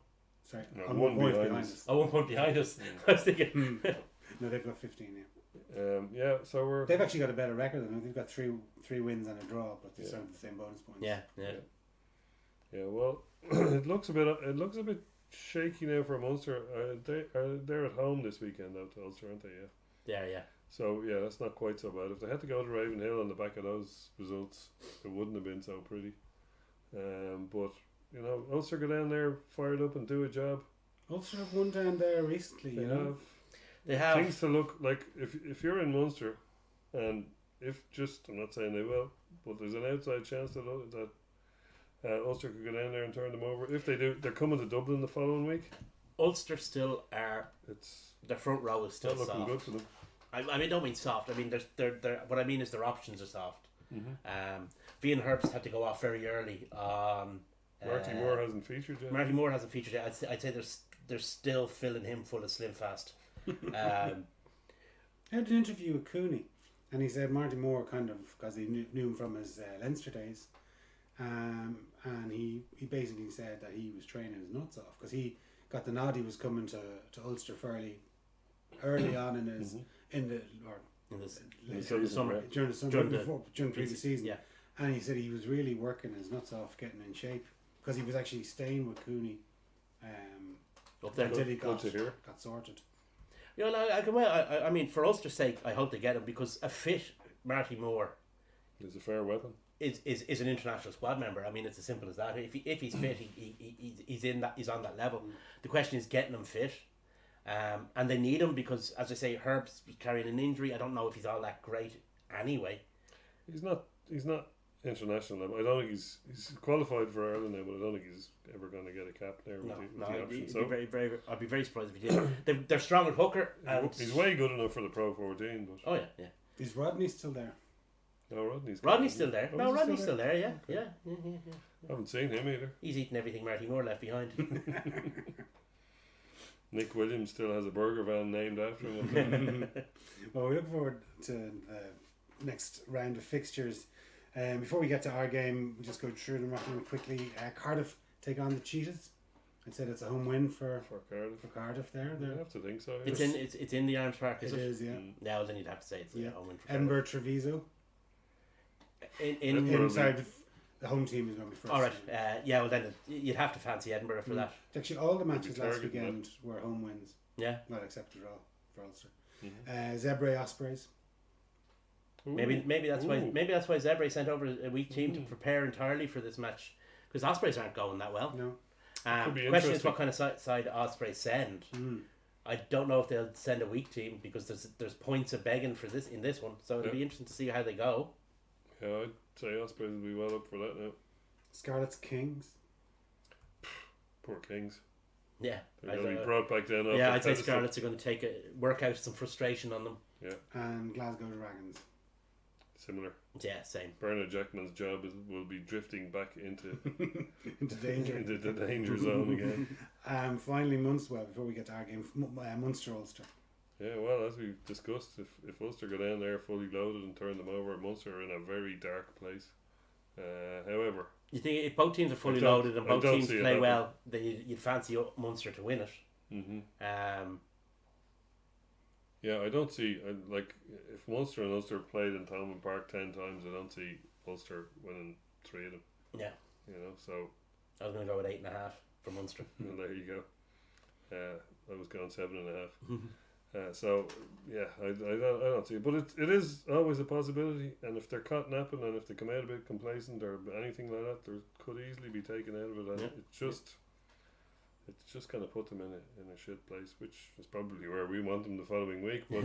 S1: sorry,
S2: No,
S1: on
S2: 1
S1: 1 point
S2: behind
S1: behind
S2: us.
S1: us.
S3: Oh, 1 point behind us. I was thinking.
S1: No, they've got 15. Yeah.
S2: Yeah, so we're
S1: They've actually got a better record than us. They've got three wins and a draw, but they
S2: Yeah.
S1: still have the same bonus points.
S3: Yeah.
S2: yeah. Well, it looks a bit shaky now for Munster. They're at home this weekend out to Ulster, aren't they? Yeah.
S3: Yeah.
S2: So yeah, that's not quite so bad. If they had to go to Ravenhill on the back of those results, it wouldn't have been so pretty. But Ulster go down there fired up and do a job.
S1: Ulster have won down there recently.
S2: They
S1: You know,
S3: They have.
S2: things to look like. If you're in Munster, and I'm not saying they will, but there's an outside chance that Ulster could go down there and turn them over. If they do, they're coming to Dublin the following week.
S3: Ulster still are.
S2: It's
S3: Their front row is still
S2: not looking
S3: soft.
S2: good for them.
S3: I mean, don't mean soft. I mean, they're what I mean is their options are soft.
S2: Mm-hmm.
S3: Vian Herbst had to go off very early on.
S2: Marty Moore hasn't featured yet.
S3: Marty Moore hasn't featured yet. I'd say they're still filling him full of Slim Fast.
S1: I had an interview with Cooney, and he said Marty Moore kind of, because he knew him from his Leinster days, and he basically said that he was training his nuts off because he got the nod he was coming to Ulster fairly early on in his in the
S3: summer.
S1: during the summer
S3: During
S1: during previous season.
S3: Yeah.
S1: And he said he was really working his nuts off getting in shape because he was actually staying with Cooney
S3: Up there.
S1: until he
S2: Good to hear.
S1: got sorted.
S3: You know, I mean, for Ulster's sake, I hope they get him because a fit Marty Moore
S2: He's a fair weapon.
S3: is an international squad member. I mean, it's as simple as that. If he's fit, he's on that level. The question is getting him fit, and they need him because, as I say, Herb's carrying an injury. I don't know if he's all that great anyway.
S2: He's not international level. I don't think he's qualified for Ireland now, but I don't think he's ever going to get a cap there with the option. So
S3: I'd be very surprised if he did. They're strong at hooker, and
S2: he's way good enough for the Pro 14. But
S3: oh yeah.
S1: Is Rodney still there?
S2: no, Rodney's
S3: Still there.
S2: Oh,
S3: No,
S2: is he
S3: Rodney's
S2: still
S3: still there. Yeah,
S2: Okay.
S3: yeah.
S2: I haven't seen him either.
S3: He's eating everything Marty Moore left behind.
S2: Nick Williams still has a burger van named after him.
S1: Well, we look forward to the next round of fixtures. Before we get to our game, we'll just go through them really quickly. Cardiff take on the Cheetahs. I said it's a home win for
S2: for Cardiff.
S1: Cardiff there.
S2: I have to think so.
S3: it's in the Arms Park, is
S1: It
S3: it?
S1: is, yeah.
S2: Mm.
S3: No, then you'd have to say it's
S1: Yeah.
S3: a home win for
S1: Edinburgh Treviso.
S2: Edinburgh.
S1: Inside the home team is going to be first.
S3: All right. Yeah. Well, then you'd have to fancy Edinburgh for that.
S1: Actually, all the matches last
S2: targeting
S1: weekend were home wins.
S3: Yeah.
S1: Not except a draw for Ulster.
S2: Mhm.
S1: Zebra Ospreys.
S2: Ooh.
S3: Maybe that's why
S2: Ooh.
S3: Zebre sent over a weak team to prepare entirely for this match because Ospreys aren't going that well.
S1: No.
S2: Could be
S3: Question is
S2: interesting.
S3: what kind of side Ospreys send. I don't know if they'll send a weak team because there's points of begging for this in this one, so it'll
S2: Yeah.
S3: be interesting to see how they go.
S2: Yeah, I'd say Ospreys will be well up for that now.
S1: Scarlets Kings.
S2: Poor Kings.
S3: Yeah,
S2: They're going to be brought back down.
S3: yeah,
S2: off
S3: I'd
S2: the
S3: say
S2: pedestal.
S3: Scarlets are going to work out some frustration on them.
S1: And Glasgow Dragons.
S2: Similar.
S3: Yeah, same.
S2: Bernard Jackman's job will be drifting back into
S1: Into danger.
S2: into the danger zone again.
S1: Finally, Munster. Well, before we get to our game, Munster Ulster.
S2: Yeah, well, as we discussed, if Ulster go down there fully loaded and turn them over, Munster are in a very dark place. However,
S3: You think if both teams are fully
S2: I don't-
S3: loaded and
S2: I
S3: both
S2: don't
S3: teams
S2: see it
S3: play
S2: happening.
S3: well, then you'd fancy Munster to win it.
S2: yeah, I don't see like if Munster and Ulster played in Thomond Park 10 times, I don't see Ulster winning 3 of them.
S3: Yeah.
S2: You know, so
S3: I was going to go with 8.5 for Munster.
S2: well, there you go. I was going 7.5. So yeah, I don't see it, but it is always a possibility. And if they're caught napping, and if they come out a bit complacent or anything like that, there could easily be taken out of it. And
S3: Yeah.
S2: it's just kind of put them in a shit place, which is probably where we want them the following week. But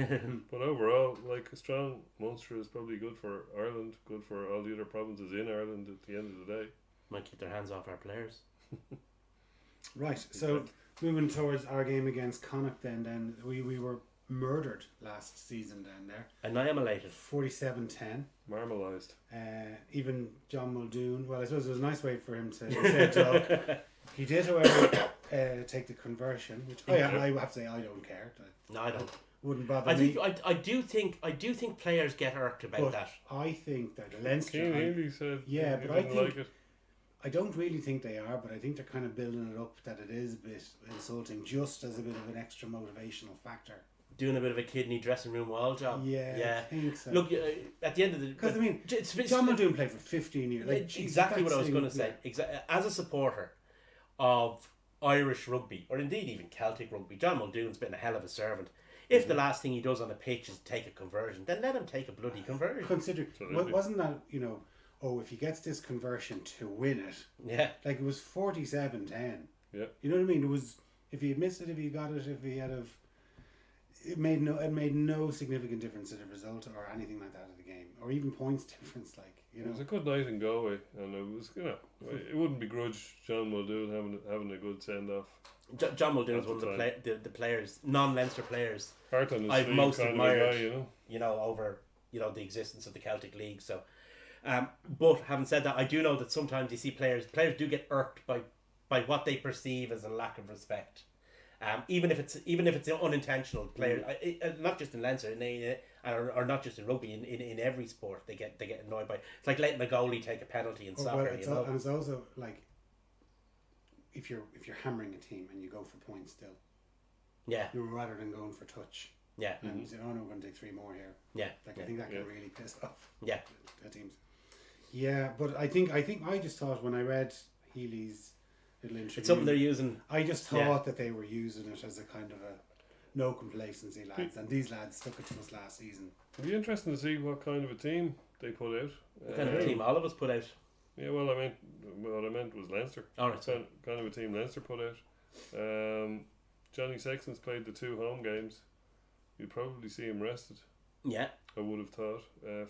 S2: but overall, like, a strong Munster is probably good for Ireland, good for all the other provinces in Ireland at the end of the day.
S3: Might keep their hands off our players.
S1: Right, so moving towards our game against Connacht, then we were murdered last season down there.
S3: Annihilated.
S1: 47-10.
S2: Marmalised.
S1: Even John Muldoon, well, I suppose it was a nice way for him to say talk. He did, however, take the conversion, which I have to say I don't care.
S3: No, I don't.
S1: Wouldn't bother
S3: I
S1: me.
S3: think I do think players get irked about
S1: But
S3: that.
S1: I think that Leinster,
S2: Keane Healy said
S1: Yeah,
S2: he
S1: but I
S2: didn't
S1: think-
S2: like it.
S1: I don't really think they are, but I think they're kind of building it up that it is a bit insulting, just as a bit of an extra motivational factor.
S3: Doing a bit of a kidney dressing room wall job.
S1: Yeah, I think so.
S3: Look, at the end of the...
S1: Because I mean,
S3: it's
S1: John Muldoon played for 15 years. Like, geez,
S3: exactly what I was
S1: that's
S3: going to
S1: saying-
S3: say. As a supporter of Irish rugby, or indeed even Celtic rugby, John Muldoon's been a hell of a servant. If the last thing he does on the pitch is take a conversion, then let him take a bloody conversion.
S1: Consider,
S2: Absolutely.
S1: wasn't that, if he gets this conversion to win it,
S3: Yeah.
S1: like it was 47-10.
S2: Yeah.
S1: You know what I mean? It was, if he had missed it, if he got it, if he had have, it made no significant difference to the result or anything like that of the game, or even points difference, like,
S2: It was a good night in Galway, and it was, it wouldn't begrudge John Muldoon having a good send off.
S3: John Muldoon's
S2: At
S3: one
S2: the
S3: of the players, non-Leinster players,
S2: Heart on his
S3: I've
S2: sleeve
S3: most
S2: kind
S3: admired.
S2: of a guy,
S3: over the existence of the Celtic League. So, but having said that, I do know that sometimes you see players do get irked by what they perceive as a lack of respect. Even if it's unintentional, players not just in Leinster, or not just in rugby, in every sport they get annoyed by. It's like letting a goalie take a penalty in soccer.
S1: And it's also like, if you're hammering a team and you go for points still,
S3: Yeah,
S1: rather than going for touch,
S3: yeah,
S1: and you say, oh no, we're going to take 3 more here.
S3: yeah.
S1: Like, I think that can really piss off
S3: Yeah.
S1: the teams. Yeah, but I think I just thought when I read Healy's little interview,
S3: It's something they're using.
S1: I just thought that they were using it as a kind of a no complacency, lads, and these lads took it to us last season.
S2: It'd be interesting to see what kind of a team they put out.
S3: What kind of a team all of us put out.
S2: Yeah, well, what I meant was Leinster.
S3: All right, so
S2: Kind of a team Leinster put out. Johnny Sexton's played the 2 home games. You'd probably see him rested,
S3: yeah,
S2: I would have thought.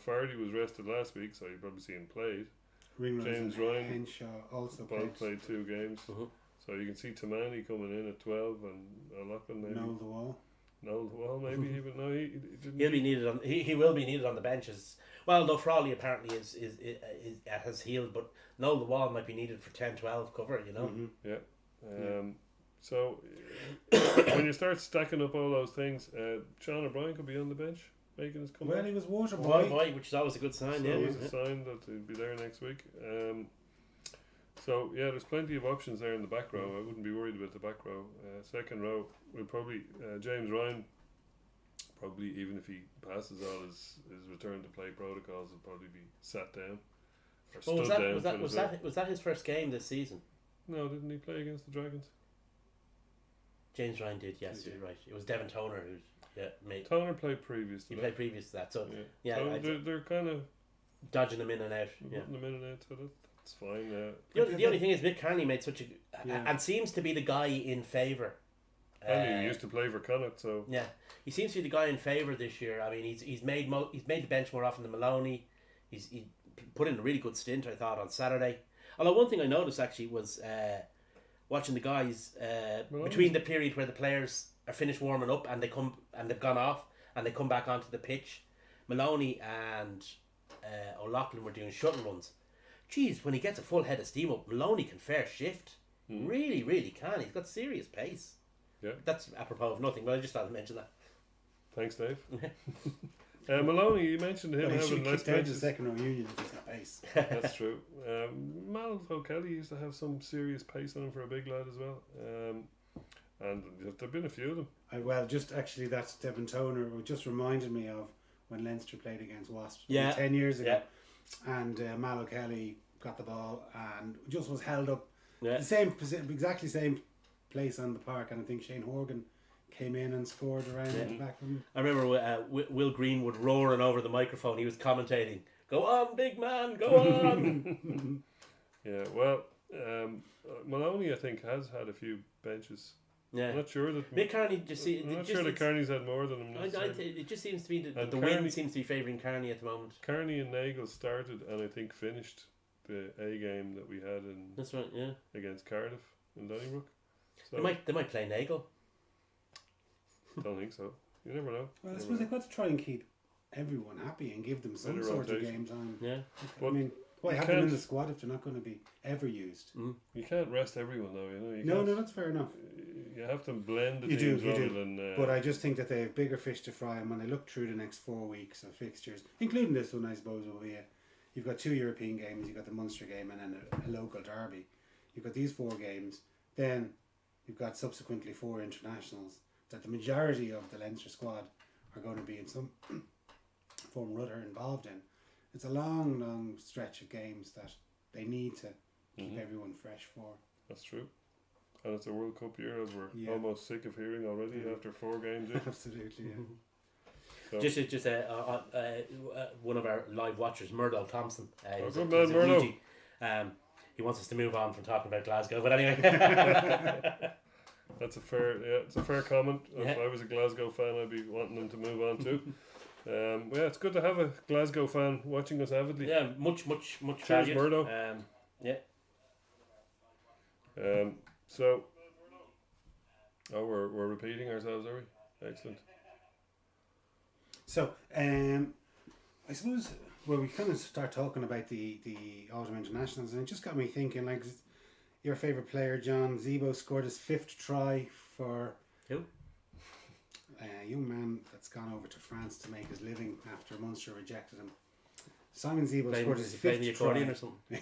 S2: Fardy was rested last week, so you'd probably see him played.
S1: Ringrose
S2: James
S1: and
S2: Ryan
S1: Henshaw also
S2: Both played 2 games.
S3: Mhm.
S2: So you can see Tamani coming in at 12 and O'Loughlin maybe.
S1: Noel the wall.
S2: No, well, maybe even no, he didn't.
S3: he'll be needed on. He will be needed on the benches. Well, though Frawley apparently is has healed, but Noel the Wall might be needed for 10-12 cover.
S2: So when you start stacking up all those things, Sean O'Brien could be on the bench making his
S1: Well,
S2: comeback.
S1: he was water
S3: Boy,
S1: boy.
S3: which is always a good sign.
S2: So
S3: Yeah,
S2: it's a sign that he'll be there next week. So yeah, there's plenty of options there in the back row. I wouldn't be worried about the back row. Second row will probably James Ryan. Probably even if he passes all his return to play protocols, will probably be sat down or stood down.
S3: Was that his first game this season?
S2: No, didn't he play against the Dragons?
S3: James Ryan did. Yes, you're right. It was Devon Toner who made.
S2: Toner played previous to
S3: He
S2: that.
S3: played previous to that, so
S2: Yeah.
S3: yeah,
S2: So they're kind of
S3: dodging them in and out. Yeah.
S2: putting them in and out, so that's fine.
S3: The only thing is, Mick Carney made such a
S1: Yeah.
S3: and seems to be the guy in favour.
S2: And he used to play for Connacht, so
S3: Yeah, he seems to be the guy in favour this year. I mean, he's made the bench more often than Maloney. He put in a really good stint, I thought, on Saturday. Although one thing I noticed actually was watching the guys between the period where the players are finished warming up and they've gone off and they come back onto the pitch. Maloney and O'Loughlin were doing shuttle runs. Geez, when he gets a full head of steam up, Maloney can fair shift. Really, really can. He's got serious pace.
S2: Yeah.
S3: That's apropos of nothing, but I just thought I'd mention that.
S2: thanks, Dave. Maloney, you mentioned him
S1: Well, he
S2: having
S1: should
S2: less
S1: kick down to the
S2: benches.
S1: second row union if he's got pace.
S2: That's true. Mal O'Kelly used to have some serious pace on him for a big lad as well. And there've been a few of them.
S1: Just actually, that's Devon Toner, who just reminded me of when Leinster played against Wasps
S3: Yeah.
S1: 10 years ago.
S3: Yeah.
S1: And Mal O'Kelly got the ball and just was held up
S3: Yeah.
S1: the same exactly same place on the park, and I think Shane Horgan came in and scored around
S3: Yeah.
S1: the back of him.
S3: I remember Will Greenwood roaring over the microphone. He was commentating, "Go on, big man, go on."
S2: Yeah, well, Maloney, I think, has had a few benches.
S3: Yeah.
S2: I'm not sure that.
S3: Mick Carney, just see,
S2: I'm not sure that Carney's had more than him.
S3: it just seems to be that
S2: And
S3: the
S2: Carney-
S3: wind seems to be favouring Carney at the moment.
S2: Carney and Nagel started and I think finished the A game that we had in
S3: That's right. Yeah,
S2: against Cardiff in Donnybrook. So
S3: they might play Nagel.
S2: don't think so. You never know.
S1: Well, I
S2: Never
S1: suppose
S2: know.
S1: they've got to try and keep everyone happy and give them some
S2: Bit of
S1: sort of
S2: rotation.
S1: game time.
S3: Yeah,
S1: I
S2: But
S1: mean, why
S2: you
S1: have them in
S2: can't-
S1: the squad if they're not going to be ever used?
S2: You can't rest everyone though. You know. You
S1: No,
S2: can't-
S1: no, that's fair enough.
S2: You have to blend the
S1: You do,
S2: teams
S1: you
S2: rather
S1: do.
S2: than.
S1: But I just think that they have bigger fish to fry, and when they look through the next 4 weeks of fixtures, including this one, I suppose will be you've got 2 European games, you've got the Munster game, and then a local derby. You've got these 4 games, then you've got subsequently 4 internationals. That the majority of the Leinster squad are going to be in some form or other involved in. It's a long, long stretch of games that they need to keep
S2: Mhm.
S1: everyone fresh for.
S2: That's true. And it's a World Cup year, as we're
S1: Yeah.
S2: almost sick of hearing already
S1: Mhm.
S2: after 4 games in.
S1: Absolutely, yeah.
S2: So,
S3: just one of our live watchers, Murdo Thompson. He's
S2: good
S3: a-
S2: man,
S3: he's a
S2: Murdo.
S3: Ouija. He wants us to move on from talking about Glasgow, but anyway.
S2: that's a fair comment. If
S3: Yeah.
S2: I was a Glasgow fan, I'd be wanting them to move on too. Yeah, it's good to have a Glasgow fan watching us avidly.
S3: Yeah, much
S2: Cheers,
S3: valued.
S2: Murdo.
S3: Yeah.
S2: So, we're repeating ourselves, are we? Excellent.
S1: So, I suppose well, we kind of start talking about the autumn internationals, and it just got me thinking. Like, your favorite player, John Zebo, scored his 5th try for
S3: Who?
S1: a young man that's gone over to France to make his living after Munster rejected him. Simon Zebo scored his
S3: Playing the
S1: 5th
S3: accordion
S1: try.
S3: or something.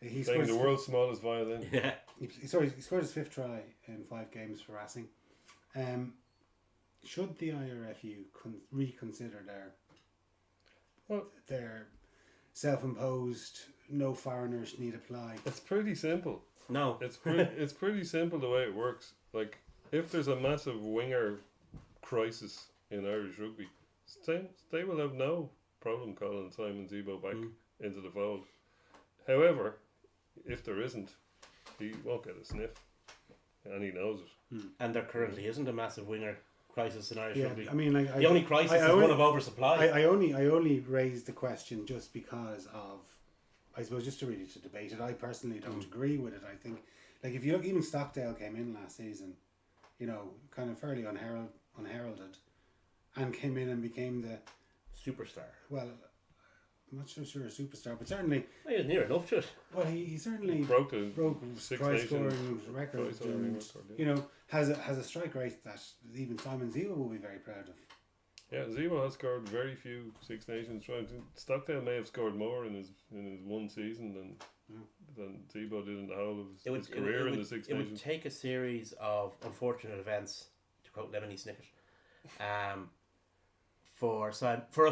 S1: He
S2: Playing
S1: scored
S2: the world's smallest violin.
S3: Yeah.
S1: he scored his 5th try in 5 games for Racing. Should the IRFU reconsider their self-imposed no foreigners need apply?
S2: It's pretty simple.
S3: No.
S2: It's pretty simple the way it works. Like, if there's a massive winger crisis in Irish rugby, they will have no problem calling Simon Zebo back into the fold. However, if there isn't, he won't get a sniff, and he knows it.
S3: And there currently isn't a massive winger crisis in Irish
S1: Yeah,
S3: rugby.
S1: I mean, like,
S3: The only crisis is one of oversupply.
S1: I only raised the question just because of, I suppose, just to really to debate it. I personally don't agree with it. I think, like, if you look, even Stockdale came in last season, you know, kind of fairly unheralded, and came in and became the,
S3: Superstar.
S1: well, I'm not so sure a superstar, but certainly,
S3: He was near enough to it.
S1: well, he certainly
S2: Broke the
S1: broke
S2: Six
S1: try
S2: Nations
S1: scoring record,
S2: try scoring
S1: and
S2: record, yeah.
S1: you know, has a strike rate that even Simon Zebo will be very proud of.
S2: Yeah, Zebo has scored very few Six Nations tries. Stockdale may have scored more in his one season than Zebo did in the whole of his career in the Six
S3: It would
S2: Nations.
S3: take a series of unfortunate events, to quote Lemony Snicket, for us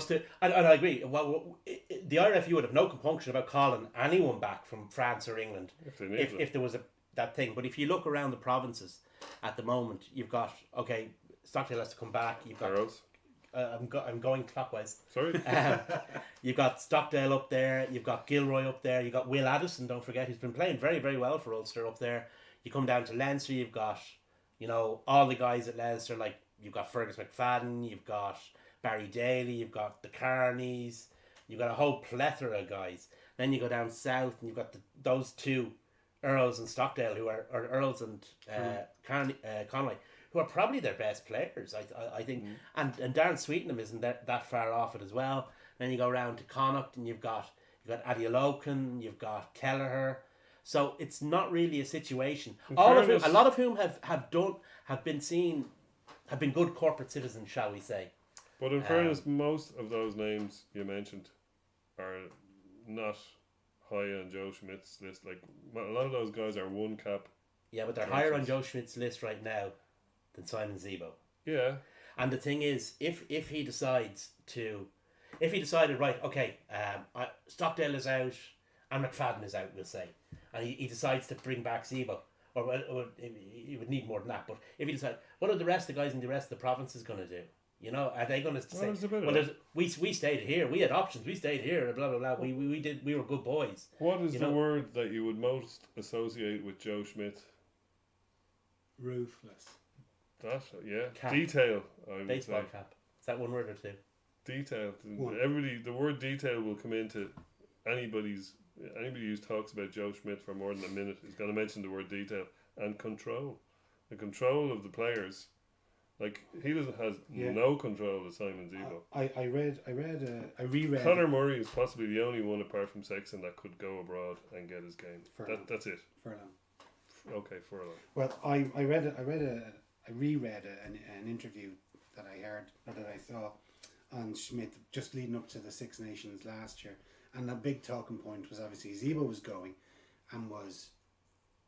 S3: to, and I agree. Well, the IRFU would have no compunction about calling anyone back from France or England
S2: If they need
S3: if there was that thing. But if you look around the provinces at the moment, you've got Stockdale has to come back. You've got
S2: Arrows.
S3: I'm going clockwise.
S2: Sorry.
S3: You've got Stockdale up there. You've got Gilroy up there. You've got Will Addison. Don't forget, who's been playing very, very well for Ulster up there. You come down to Leinster. You've got, all the guys at Leinster. Like, you've got Fergus McFadden. You've got Barry Daly. You've got the Carneys. You've got a whole plethora of guys. Then you go down south, and you've got those two, Earls and Stockdale, who are Earls and Conway, who are probably their best players, I think. And Darren Sweetenham isn't that far off it as well. Then you go around to Connacht, and you've got Adeoloken, you've got Kelleher. So it's not really a situation. A lot of whom have been good corporate citizens, shall we say.
S2: But in fairness, most of those names you mentioned are not high on Joe Schmidt's list. Like, a lot of those guys are one cap.
S3: Yeah, but they're higher on Joe Schmidt's list right now than Simon Zebo.
S2: Yeah.
S3: And the thing is, if he decided, right, okay, Stockdale is out and McFadden is out, we'll say, and he decides to bring back Zebo, or he would need more than that. But if he decide, what are the rest of the guys in the rest of the provinces going to do? You know, are they going to say,
S2: there's a bit of
S3: well,
S2: that.
S3: we stayed here, we had options, we stayed here, blah blah blah. We were good boys.
S2: What is
S3: You
S2: the
S3: know-
S2: word that you would most associate with Joe Schmidt?
S1: Ruthless.
S2: That, yeah.
S3: Cap.
S2: Detail, I would
S3: Baseball
S2: say.
S3: cap. Is that one word or two?
S2: Detail.
S1: One.
S2: Everybody, the word detail will come into anybody who talks about Joe Schmidt for more than a minute is going to mention the word detail and control. The control of the players. Like, he has
S1: Yeah.
S2: no control of Simon Zebo.
S1: I reread.
S2: Conor Murray is possibly the only one apart from Sexton that could go abroad and get his game.
S1: Furlong.
S2: That's it.
S1: Furlong.
S2: Okay, Furlong.
S1: Well, I reread an interview that I heard or that I saw on Schmidt just leading up to the Six Nations last year, and the big talking point was obviously Zebo was going and was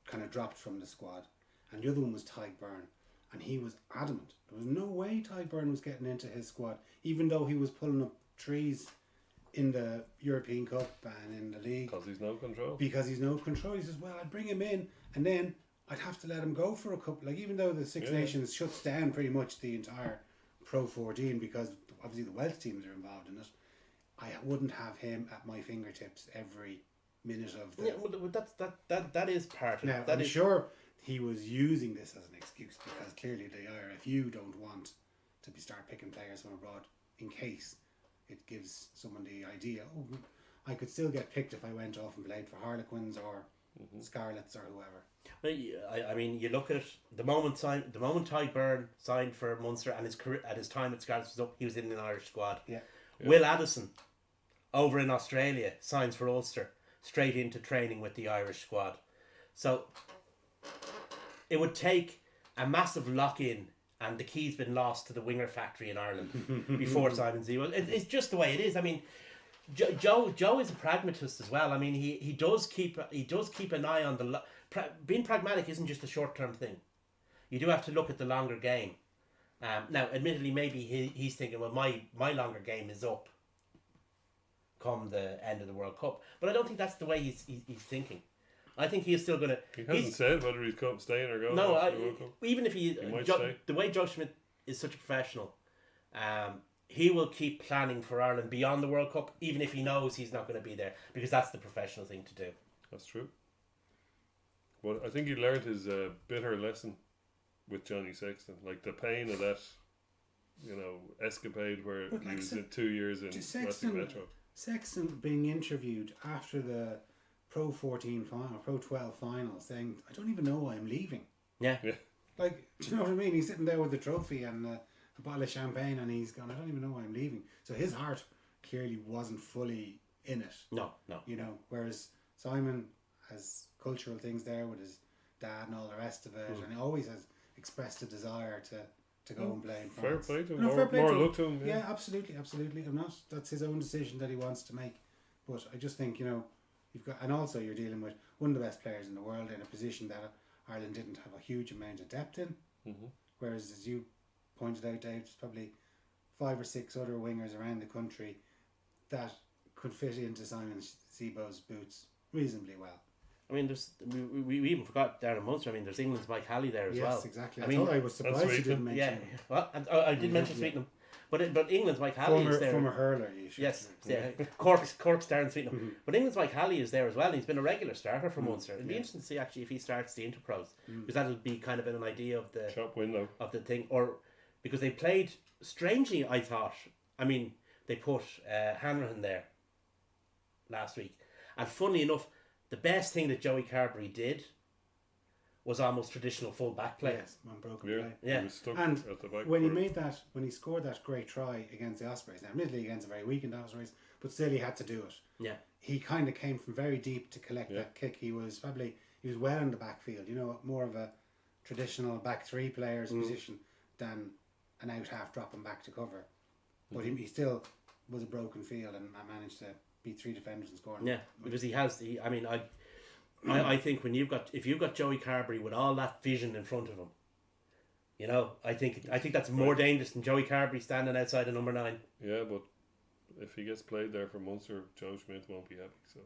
S1: kind of dropped from the squad, and the other one was Ty Byrne, and he was adamant there was no way Ty Byrne was getting into his squad, even though he was pulling up trees in the European Cup and in the league.
S2: Because he's no control.
S1: Because he's no control. He says, well, I'd bring him in and then I'd have to let him go for a couple. Like, even though the Six
S2: Yeah.
S1: Nations shuts down pretty much the entire Pro 14 because obviously the Welsh teams are involved in it, I wouldn't have him at my fingertips every minute of the...
S3: Yeah, well, that is part of
S1: Now,
S3: it. That
S1: I'm
S3: is
S1: sure he was using this as an excuse because clearly the IRFU don't want to start picking players from abroad in case it gives someone the idea, oh, I could still get picked if I went off and played for Harlequins or Scarlets or whoever.
S3: I mean, you look at it, the moment Ty Byrne signed for Munster and his career at his time at Scarlets was up, he was in an Irish squad.
S1: Yeah.
S3: Will Addison, over in Australia, signs for Ulster, straight into training with the Irish squad. So it would take a massive lock-in, and the key's been lost to the winger factory in Ireland before Simon Zebo. It's just the way it is. I mean, Joe is a pragmatist as well. I mean, he does keep an eye on the being pragmatic isn't just a short term thing. You do have to look at the longer game. Now, admittedly, maybe he's thinking, well, my longer game is up come the end of the World Cup, but I don't think that's the way he's thinking. I think he is still going to.
S2: He hasn't said whether he's staying or going.
S3: No,
S2: after the World Cup.
S3: even if he
S2: might stay.
S3: the way Joe Schmidt is such a professional, he will keep planning for Ireland beyond the World Cup, even if he knows he's not going to be there, because that's the professional thing to do.
S2: That's true. But I think he learned his bitter lesson with Johnny Sexton, like the pain of that, escapade where
S1: But
S2: he
S1: like
S2: was in 2 years in Western Metro.
S1: Sexton being interviewed after the Pro 14 final, Pro 12 final, saying, I don't even know why I'm leaving.
S3: Yeah.
S1: Like, do you know what I mean? He's sitting there with the trophy and a bottle of champagne and he's gone, I don't even know why I'm leaving. So his heart clearly wasn't fully in it.
S3: No.
S1: Whereas Simon has cultural things there with his dad and all the rest of it, and he always has expressed a desire to go and play in
S2: Fair
S1: France.
S2: play to him.
S1: No, fair play
S2: more
S1: to him.
S2: look to him.
S1: Yeah, absolutely. I'm not. That's his own decision that he wants to make. But I just think you've got, and also you're dealing with one of the best players in the world in a position that Ireland didn't have a huge amount of depth in.
S2: Mm-hmm.
S1: Whereas, as you pointed out, Dave, there's probably 5 or 6 other wingers around the country that could fit into Simon Zebo's boots reasonably well.
S3: I mean, we even forgot Darren Munster. I mean, there's England's Mike Halley there as well.
S1: Yes, exactly.
S3: I
S1: I
S3: mean,
S1: thought I was surprised you didn't mention
S3: Yeah,
S1: him.
S3: well, and I did mention Sweetenham, but England's Mike Halley is there.
S1: Former hurler, you should
S3: Yes,
S1: say.
S3: yeah. Cork's Darren Sweetenham. But England's Mike Halley is there as well. And he's been a regular starter for Munster. It'd be interesting to see actually if he starts the Interpros, because that'll be kind of an idea of the
S2: Shop window.
S3: of the thing, or because they played strangely. I thought. I mean, they put Hanrahan there last week, and funny enough, the best thing that Joey Carberry did was almost traditional full back play.
S1: Yes, on broken
S2: Yeah,
S1: play.
S3: Yeah.
S2: He was stuck
S1: And
S2: at the back.
S1: when he
S2: for-
S1: when he scored that great try against the Ospreys, now admittedly against a very weakened Ospreys, but still he had to do it.
S3: Yeah.
S1: He kind of came from very deep to collect that kick. He was well in the backfield, more of a traditional back three player's position than an out half dropping back to cover. But he still was a broken field and managed to beat 3 defenders and score.
S3: Yeah, because I mean, I think if you've got Joey Carberry with all that vision in front of him, I think that's more dangerous than Joey Carberry standing outside of number 9.
S2: Yeah, but if he gets played there for Munster, Joe Schmidt won't be happy. So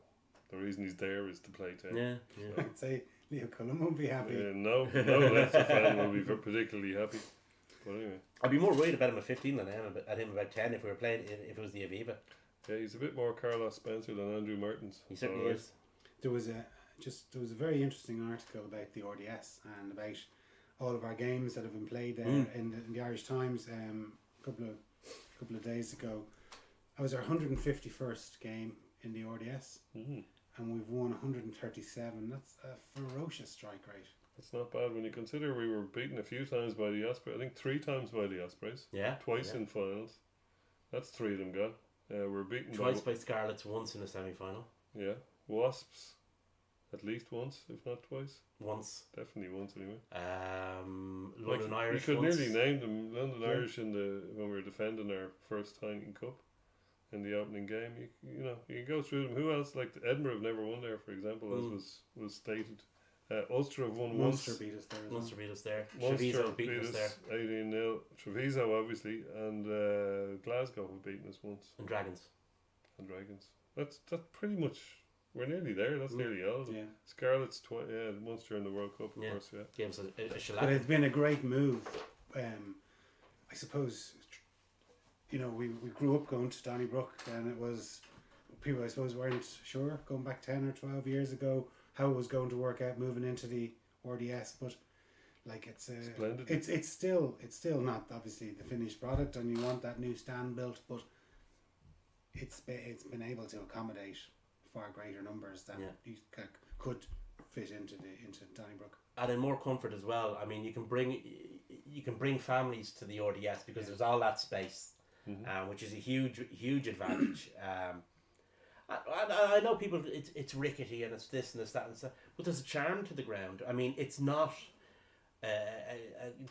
S2: The reason he's there is to play 10.
S3: Yeah, yeah.
S1: I'd say Leo Cullen won't be happy.
S2: No Leinster fan will be particularly happy. But anyway,
S3: I'd be more worried about him at 15 than at him about 10 if we were playing if it was the Aviva.
S2: yeah, he's a bit more Carlos Spencer than Andrew Martins.
S3: He certainly
S2: Alright.
S3: is.
S1: There was a very interesting article about the RDS and about all of our games that have been played there in the Irish Times a couple of days ago. It was our 151st game in the RDS,
S2: Mm.
S1: and we've won 137. That's a ferocious strike rate.
S2: That's not bad when you consider we were beaten a few times by the Ospreys. I think 3 times by the Ospreys.
S3: Yeah.
S2: Twice
S3: yeah.
S2: in finals. That's 3 of them gone. We're beaten
S3: Twice
S2: by
S3: by Scarlets, once in a semi-final.
S2: yeah, Wasps. At least once, if not twice.
S3: Once.
S2: Definitely once anyway.
S3: London
S2: Like,
S3: Irish.
S2: you could
S3: once.
S2: nearly name them London
S1: Yeah.
S2: Irish when we were defending our first Heineken Cup in the opening game. You know you can go through them. Who else? Like Edinburgh have never won there, for example, as was stated. Ulster have won
S1: Munster
S2: once.
S1: beat us there as well.
S3: Munster beat us there.
S2: Munster
S3: Treviso beat us there.
S2: 18-0. Treviso obviously, and Glasgow have beaten us once.
S3: And Dragons.
S2: And Dragons. That's pretty much. We're nearly there. That's nearly all of them.
S1: Yeah.
S2: Scarlets, Munster in the World Cup, of
S3: Yeah.
S2: course. Yeah.
S3: Gave us a
S1: But
S3: shellac.
S1: it's been a great move. I suppose, you know, we grew up going to Donnybrook, and it was, people I suppose weren't sure going back 10 or 12 years ago how it was going to work out moving into the RDS, but like it's
S2: Splendid.
S1: it's still not obviously the finished product, and you want that new stand built, but it's been able to accommodate far greater numbers than
S3: Yeah.
S1: you could fit into Donnybrook.
S3: And in more comfort as well. I mean, you can bring families to the RDS because there's all that space, which is a huge advantage. I know people. It's rickety and it's this and it's that and stuff, but there's a charm to the ground. I mean, it's not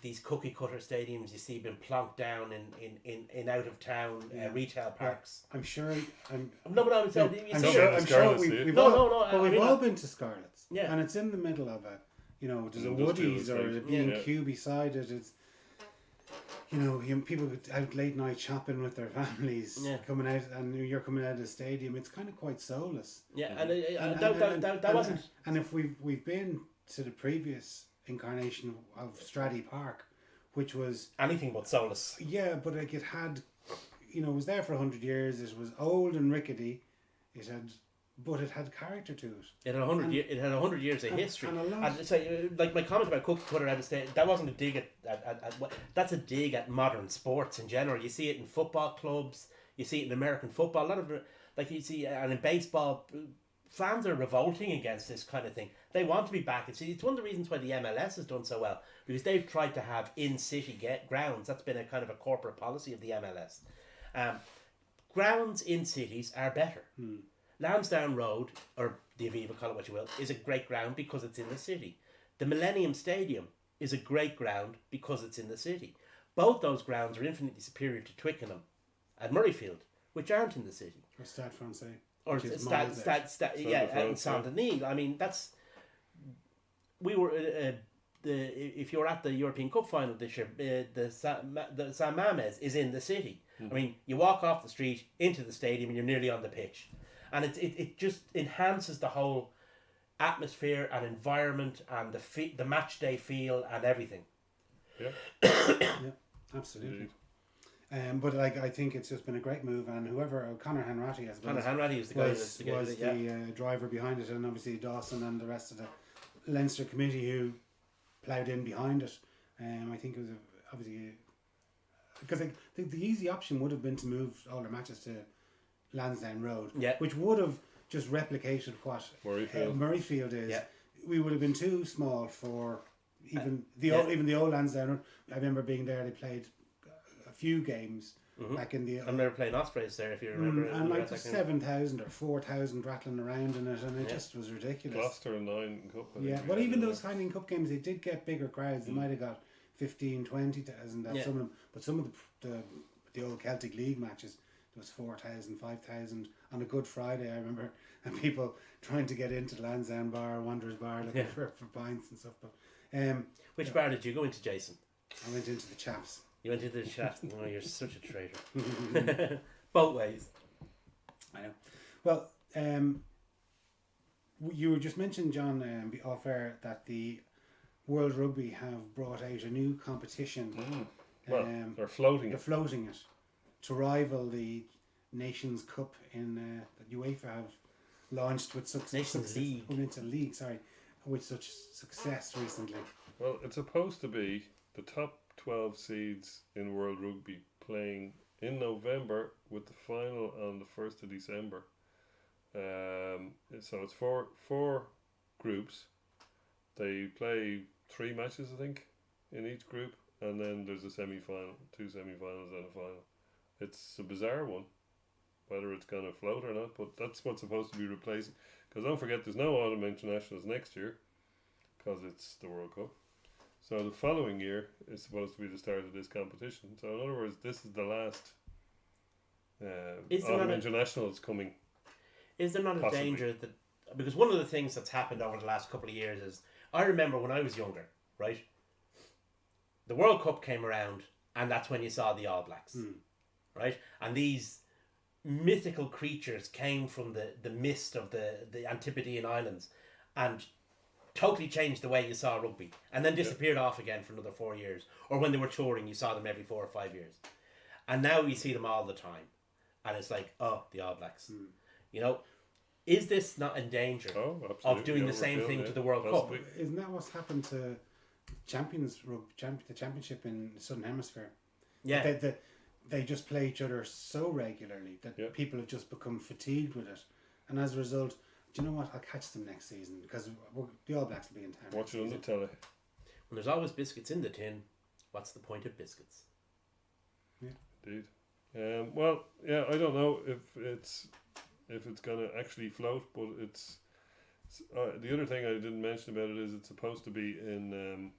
S3: these cookie cutter stadiums you see being plonked down in out of town retail parks.
S1: I'm sure.
S3: No, but I'm saying,
S1: I'm
S3: see
S1: sure.
S3: it.
S1: I'm sure
S2: Scarlets,
S1: we've
S3: No,
S1: all,
S3: no,
S1: but
S3: I
S1: we've
S3: mean,
S1: all been to Scarlets.
S3: Yeah.
S1: And it's in the middle of a, you know, there's a
S2: Industrial
S1: Woodies or a
S2: estate.
S1: B&Q beside it. It's, you know, people out late night shopping with their families,
S3: Yeah.
S1: coming out, and you're coming out of the stadium. It's kind of quite soulless.
S3: Yeah, and
S1: And-
S3: that wasn't.
S1: And if we've been to the previous incarnation of Straddy Park, which was
S3: Anything but soulless.
S1: yeah, but like it had, you know, it was there for 100 years. It was old and rickety. But it had character to it.
S3: It had 100 years of history.
S1: and a lot.
S3: And so, like my comment about cookie cutter out of state, that wasn't a dig at that's a dig at modern sports in general. You see it in football clubs. You see it in American football. A lot of like you see, and in baseball, fans are revolting against this kind of thing. They want to be back. It's one of the reasons why the MLS has done so well, because they've tried to have in-city grounds. That's been a kind of a corporate policy of the MLS. Grounds in cities are better. Lansdowne Road, or the Aviva, call it what you will, is a great ground because it's in the city. The Millennium Stadium is a great ground because it's in the city. Both those grounds are infinitely superior to Twickenham and Murrayfield, which aren't in the city.
S1: Or Stade Francais.
S3: Or
S1: Which is miles out.
S3: and Saint-Denis. I mean, that's... We were... if you're at the European Cup final this year, the San Mamés is in the city. I mean, you walk off the street into the stadium and you're nearly on the pitch. And it just enhances the whole atmosphere and environment and the match day feel and everything.
S2: Yeah.
S1: Yeah, absolutely.
S2: Indeed.
S1: But like I think it's just been a great move, and whoever Conor Hanratty has
S3: Conor Hanratty is the guy
S1: was the driver behind it, and obviously Dawson and the rest of the Leinster committee who ploughed in behind it. I think it was obviously because the easy option would have been to move all their matches to Lansdowne Road, which would have just replicated what Murrayfield is.
S3: Yeah.
S1: We would have been too small for even the old Lansdowne Road. I remember being there. They played a few games back in the.
S3: I remember playing Ospreys there, if you remember.
S1: And like 7,000 or 4,000 rattling around in it, and it just was ridiculous.
S2: Gloucester and 9 Cup. I think
S1: Well, even those Heineken Cup games, they did get bigger crowds. They might have got 15, 20,000 at some of them, but some of the old Celtic League matches, there was 4,000, 5,000 on a Good Friday. I remember, and people trying to get into Lansdowne Bar, Wanderers Bar, looking for pints and stuff. But
S3: which bar did you go into, Jason?
S1: I went into the Chaps.
S3: You went into the chat. Oh, you're such a traitor. Both ways.
S1: I know. Well, You were just mentioned, John, off air, that the World Rugby have brought out a new competition.
S2: Well, they're floating
S1: They're
S2: it.
S1: floating it to rival the Nations Cup in that UEFA have launched with
S3: Nations League.
S1: Into league, sorry, with such success recently.
S2: Well, it's supposed to be the top 12 seeds in World Rugby playing in November with the final on the 1st of December. So it's four groups. They play 3 matches, I think, in each group, and then there's a semi-final, 2 semi-finals and a final. It's a bizarre one, whether it's going to float or not, but that's what's supposed to be replacing. Because don't forget, there's no autumn internationals next year, because it's the World Cup. So the following year is supposed to be the start of this competition. So in other words, this is the last autumn internationals coming.
S3: Is there not
S2: Possibly.
S3: a danger that, because one of the things that's happened over the last couple of years is, I remember when I was younger, right? The World Cup came around, and that's when you saw the All Blacks, right? And these mythical creatures came from the mist of the Antipodean Islands, and totally changed the way you saw rugby, and then disappeared off again for another 4 years. Or when they were touring, you saw them every 4 or 5 years, and now you see them all the time, and it's like, oh, the All Blacks. You know, is this not in danger of doing the same thing to the World Cup?
S1: Isn't that what's happened to the championship in the Southern Hemisphere?
S3: Yeah.
S1: They just play each other so regularly that people have just become fatigued with it, and as a result, do you know what? I'll catch them next season because the All Blacks will be in town.
S2: Watch it on the telly.
S3: When there's always biscuits in the tin, what's the point of biscuits?
S1: Yeah,
S2: indeed. Well, yeah, I don't know if it's going to actually float, but it's the other thing I didn't mention about it is it's supposed to be in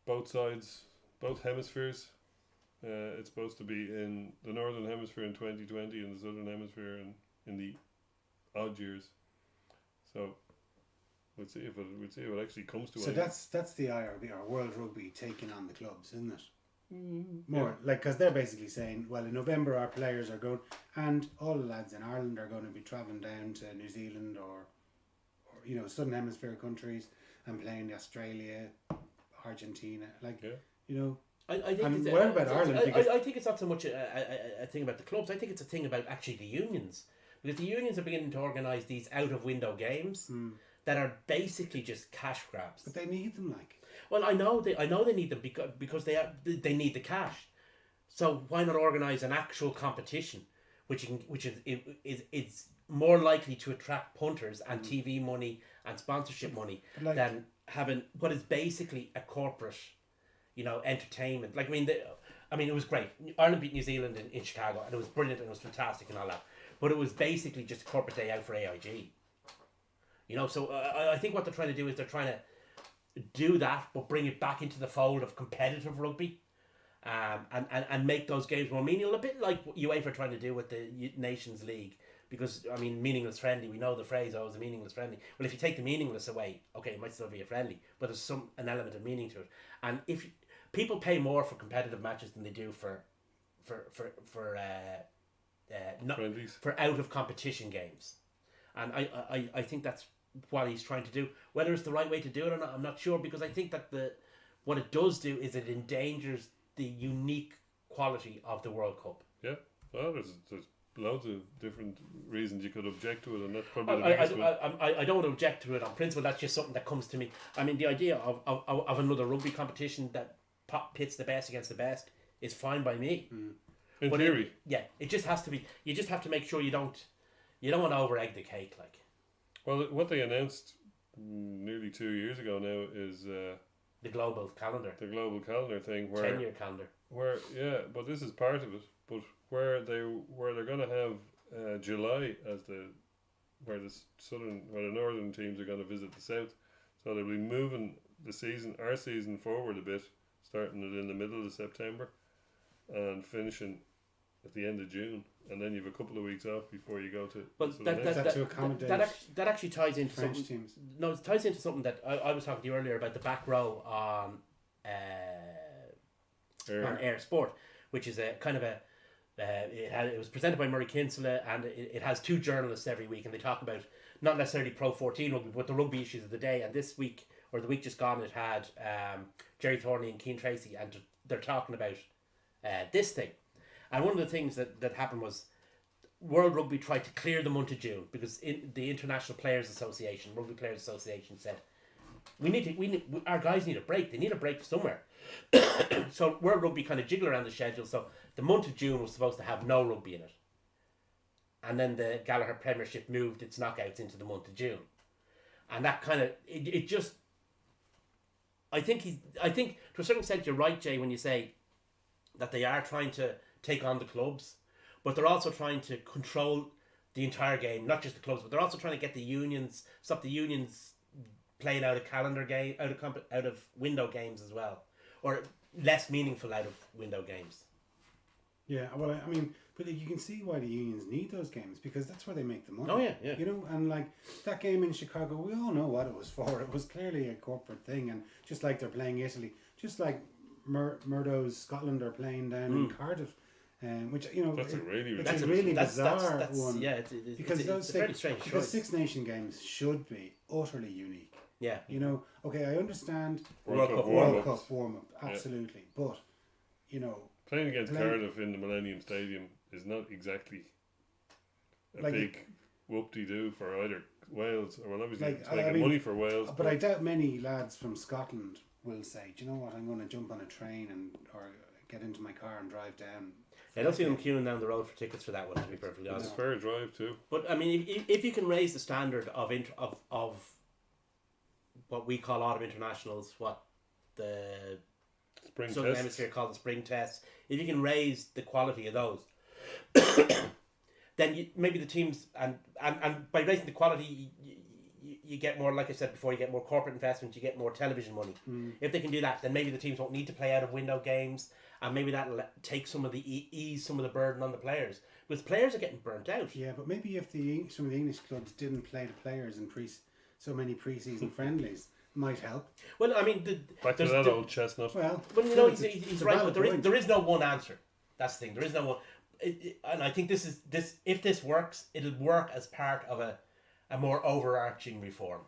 S2: both sides, both hemispheres. It's supposed to be in the Northern Hemisphere in 2020 and the Southern Hemisphere in the odd years. So we'll see if it actually comes to.
S1: So that's the IRB or World Rugby taking on the clubs, isn't it? More like, because they're basically saying, well, in November our players are going, and all the lads in Ireland are going to be travelling down to New Zealand or Southern Hemisphere countries and playing Australia, Argentina,
S3: I think
S1: and
S3: it's,
S1: what about Ireland?
S3: I think it's not so much a thing about the clubs. I think it's a thing about actually the unions, because the unions are beginning to organise these out of window games that are basically just cash grabs.
S1: But they need them, like.
S3: Well, I know they need them because they need the cash. So why not organise an actual competition, which is more likely to attract punters and TV money and sponsorship money than having what is basically a corporate, entertainment. Like it was great. Ireland beat New Zealand in Chicago, and it was brilliant and it was fantastic and all that. But it was basically just a corporate day out for AIG. So I think what they're trying to do is they're trying to do that, but bring it back into the fold of competitive rugby, and make those games more meaningful, a bit like UEFA trying to do with the Nations League. Because meaningless friendly, we know the phrase, "Oh, it's a meaningless friendly." Well, if you take the meaningless away, okay, it might still be a friendly, but there's an element of meaning to it. And if people pay more for competitive matches than they do for out of competition games, and I think that's what he's trying to do. Whether it's the right way to do it or not, I'm not sure, because I think that what it does do is it endangers the unique quality of the World Cup.
S2: Yeah, well, there's loads of different reasons you could object to it, and that's probably the biggest one.
S3: I don't want to object to it on principle. That's just something that comes to me. The idea of another rugby competition that pits the best against the best is fine by me.
S2: In theory.
S3: It just has to be. You just have to make sure you don't want to over egg the cake, like.
S2: Well, what they announced nearly 2 years ago now is
S3: the global calendar.
S2: The global calendar thing, where
S3: 10-year calendar.
S2: But this is part of it. But where they're going to have July as where the northern teams are going to visit the south, so they'll be moving our season forward a bit, starting it in the middle of September, and finishing at the end of June, and then you have a couple of weeks off before you go to.
S3: Well, that actually ties into
S1: French
S3: something.
S1: teams.
S3: No, it ties into something that I was talking to you earlier about the back row on Air Sport, which is a kind of It was presented by Murray Kinsella, and it has 2 journalists every week, and they talk about not necessarily Pro 14 rugby, but the rugby issues of the day. And this week, or the week just gone, it had Jerry Thornley and Keane Tracy, and they're talking about this thing. And one of the things that happened was World Rugby tried to clear the month of June because the International Players Association, Rugby Players Association, said our guys need a break. They need a break somewhere. So World Rugby kind of jiggled around the schedule. So the month of June was supposed to have no rugby in it, and then the Gallagher Premiership moved its knockouts into the month of June, and that kind of it just. I think to a certain extent you're right, Jay, when you say that they are trying to take on the clubs, but they're also trying to control the entire game, not just the clubs, but they're also trying to get stop the unions playing out of calendar game, out of window games as well, or less meaningful out of window games.
S1: Yeah, well, I mean, but you can see why the unions need those games, because that's where they make the money.
S3: Oh yeah.
S1: You know, and like that game in Chicago, we all know what it was for. It was clearly a corporate thing, and just like they're playing Italy, just like Murdo's Scotland are playing down in Cardiff, which
S2: That's a really
S1: it's a really bizarre
S3: that's
S1: one.
S3: Yeah,
S1: because
S3: it's a very strange
S1: the
S3: choice.
S1: Six Nation games should be utterly unique.
S3: Yeah,
S1: You know, okay, I understand
S3: World Cup
S1: World Cup warm up, absolutely, but you know,
S2: Playing against Cardiff in the Millennium Stadium is not exactly a
S1: Like
S2: big whoop-de-doo for either Wales, or well, obviously
S1: Like,
S2: it's
S1: I
S2: making
S1: mean,
S2: money for Wales.
S1: but I doubt many lads from Scotland will say, do you know what, I'm going to jump on a train or get into my car and drive down.
S3: I don't see them queuing down the road for tickets for that one, to be perfectly
S2: It's
S3: honest.
S2: a fair drive too.
S3: But I mean, if you can raise the standard of what we call autumn internationals, what the
S2: Spring
S3: Southern
S2: tests.
S3: Hemisphere call the spring tests, if you can raise the quality of those, then maybe the teams and by raising the quality, you get more. Like I said before, you get more corporate investment, you get more television money. If they can do that, then maybe the teams won't need to play out of window games, and maybe that'll take some of the ease some of the burden on the players, because players are getting burnt out.
S1: Yeah, but maybe if some of the English clubs didn't play the players in so many pre-season friendlies, might help.
S3: Well, I mean,
S2: Back to that old chestnut.
S1: Well,
S3: you know,
S1: it's
S3: he's
S1: a
S3: right,
S1: valid
S3: but
S1: point.
S3: there is no one answer. That's the thing. There is no one, and I think this. If this works, it'll work as part of a more overarching reform.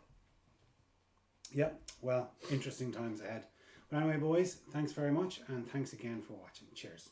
S1: Yep. Well, interesting times ahead. But anyway, boys, thanks very much, and thanks again for watching. Cheers.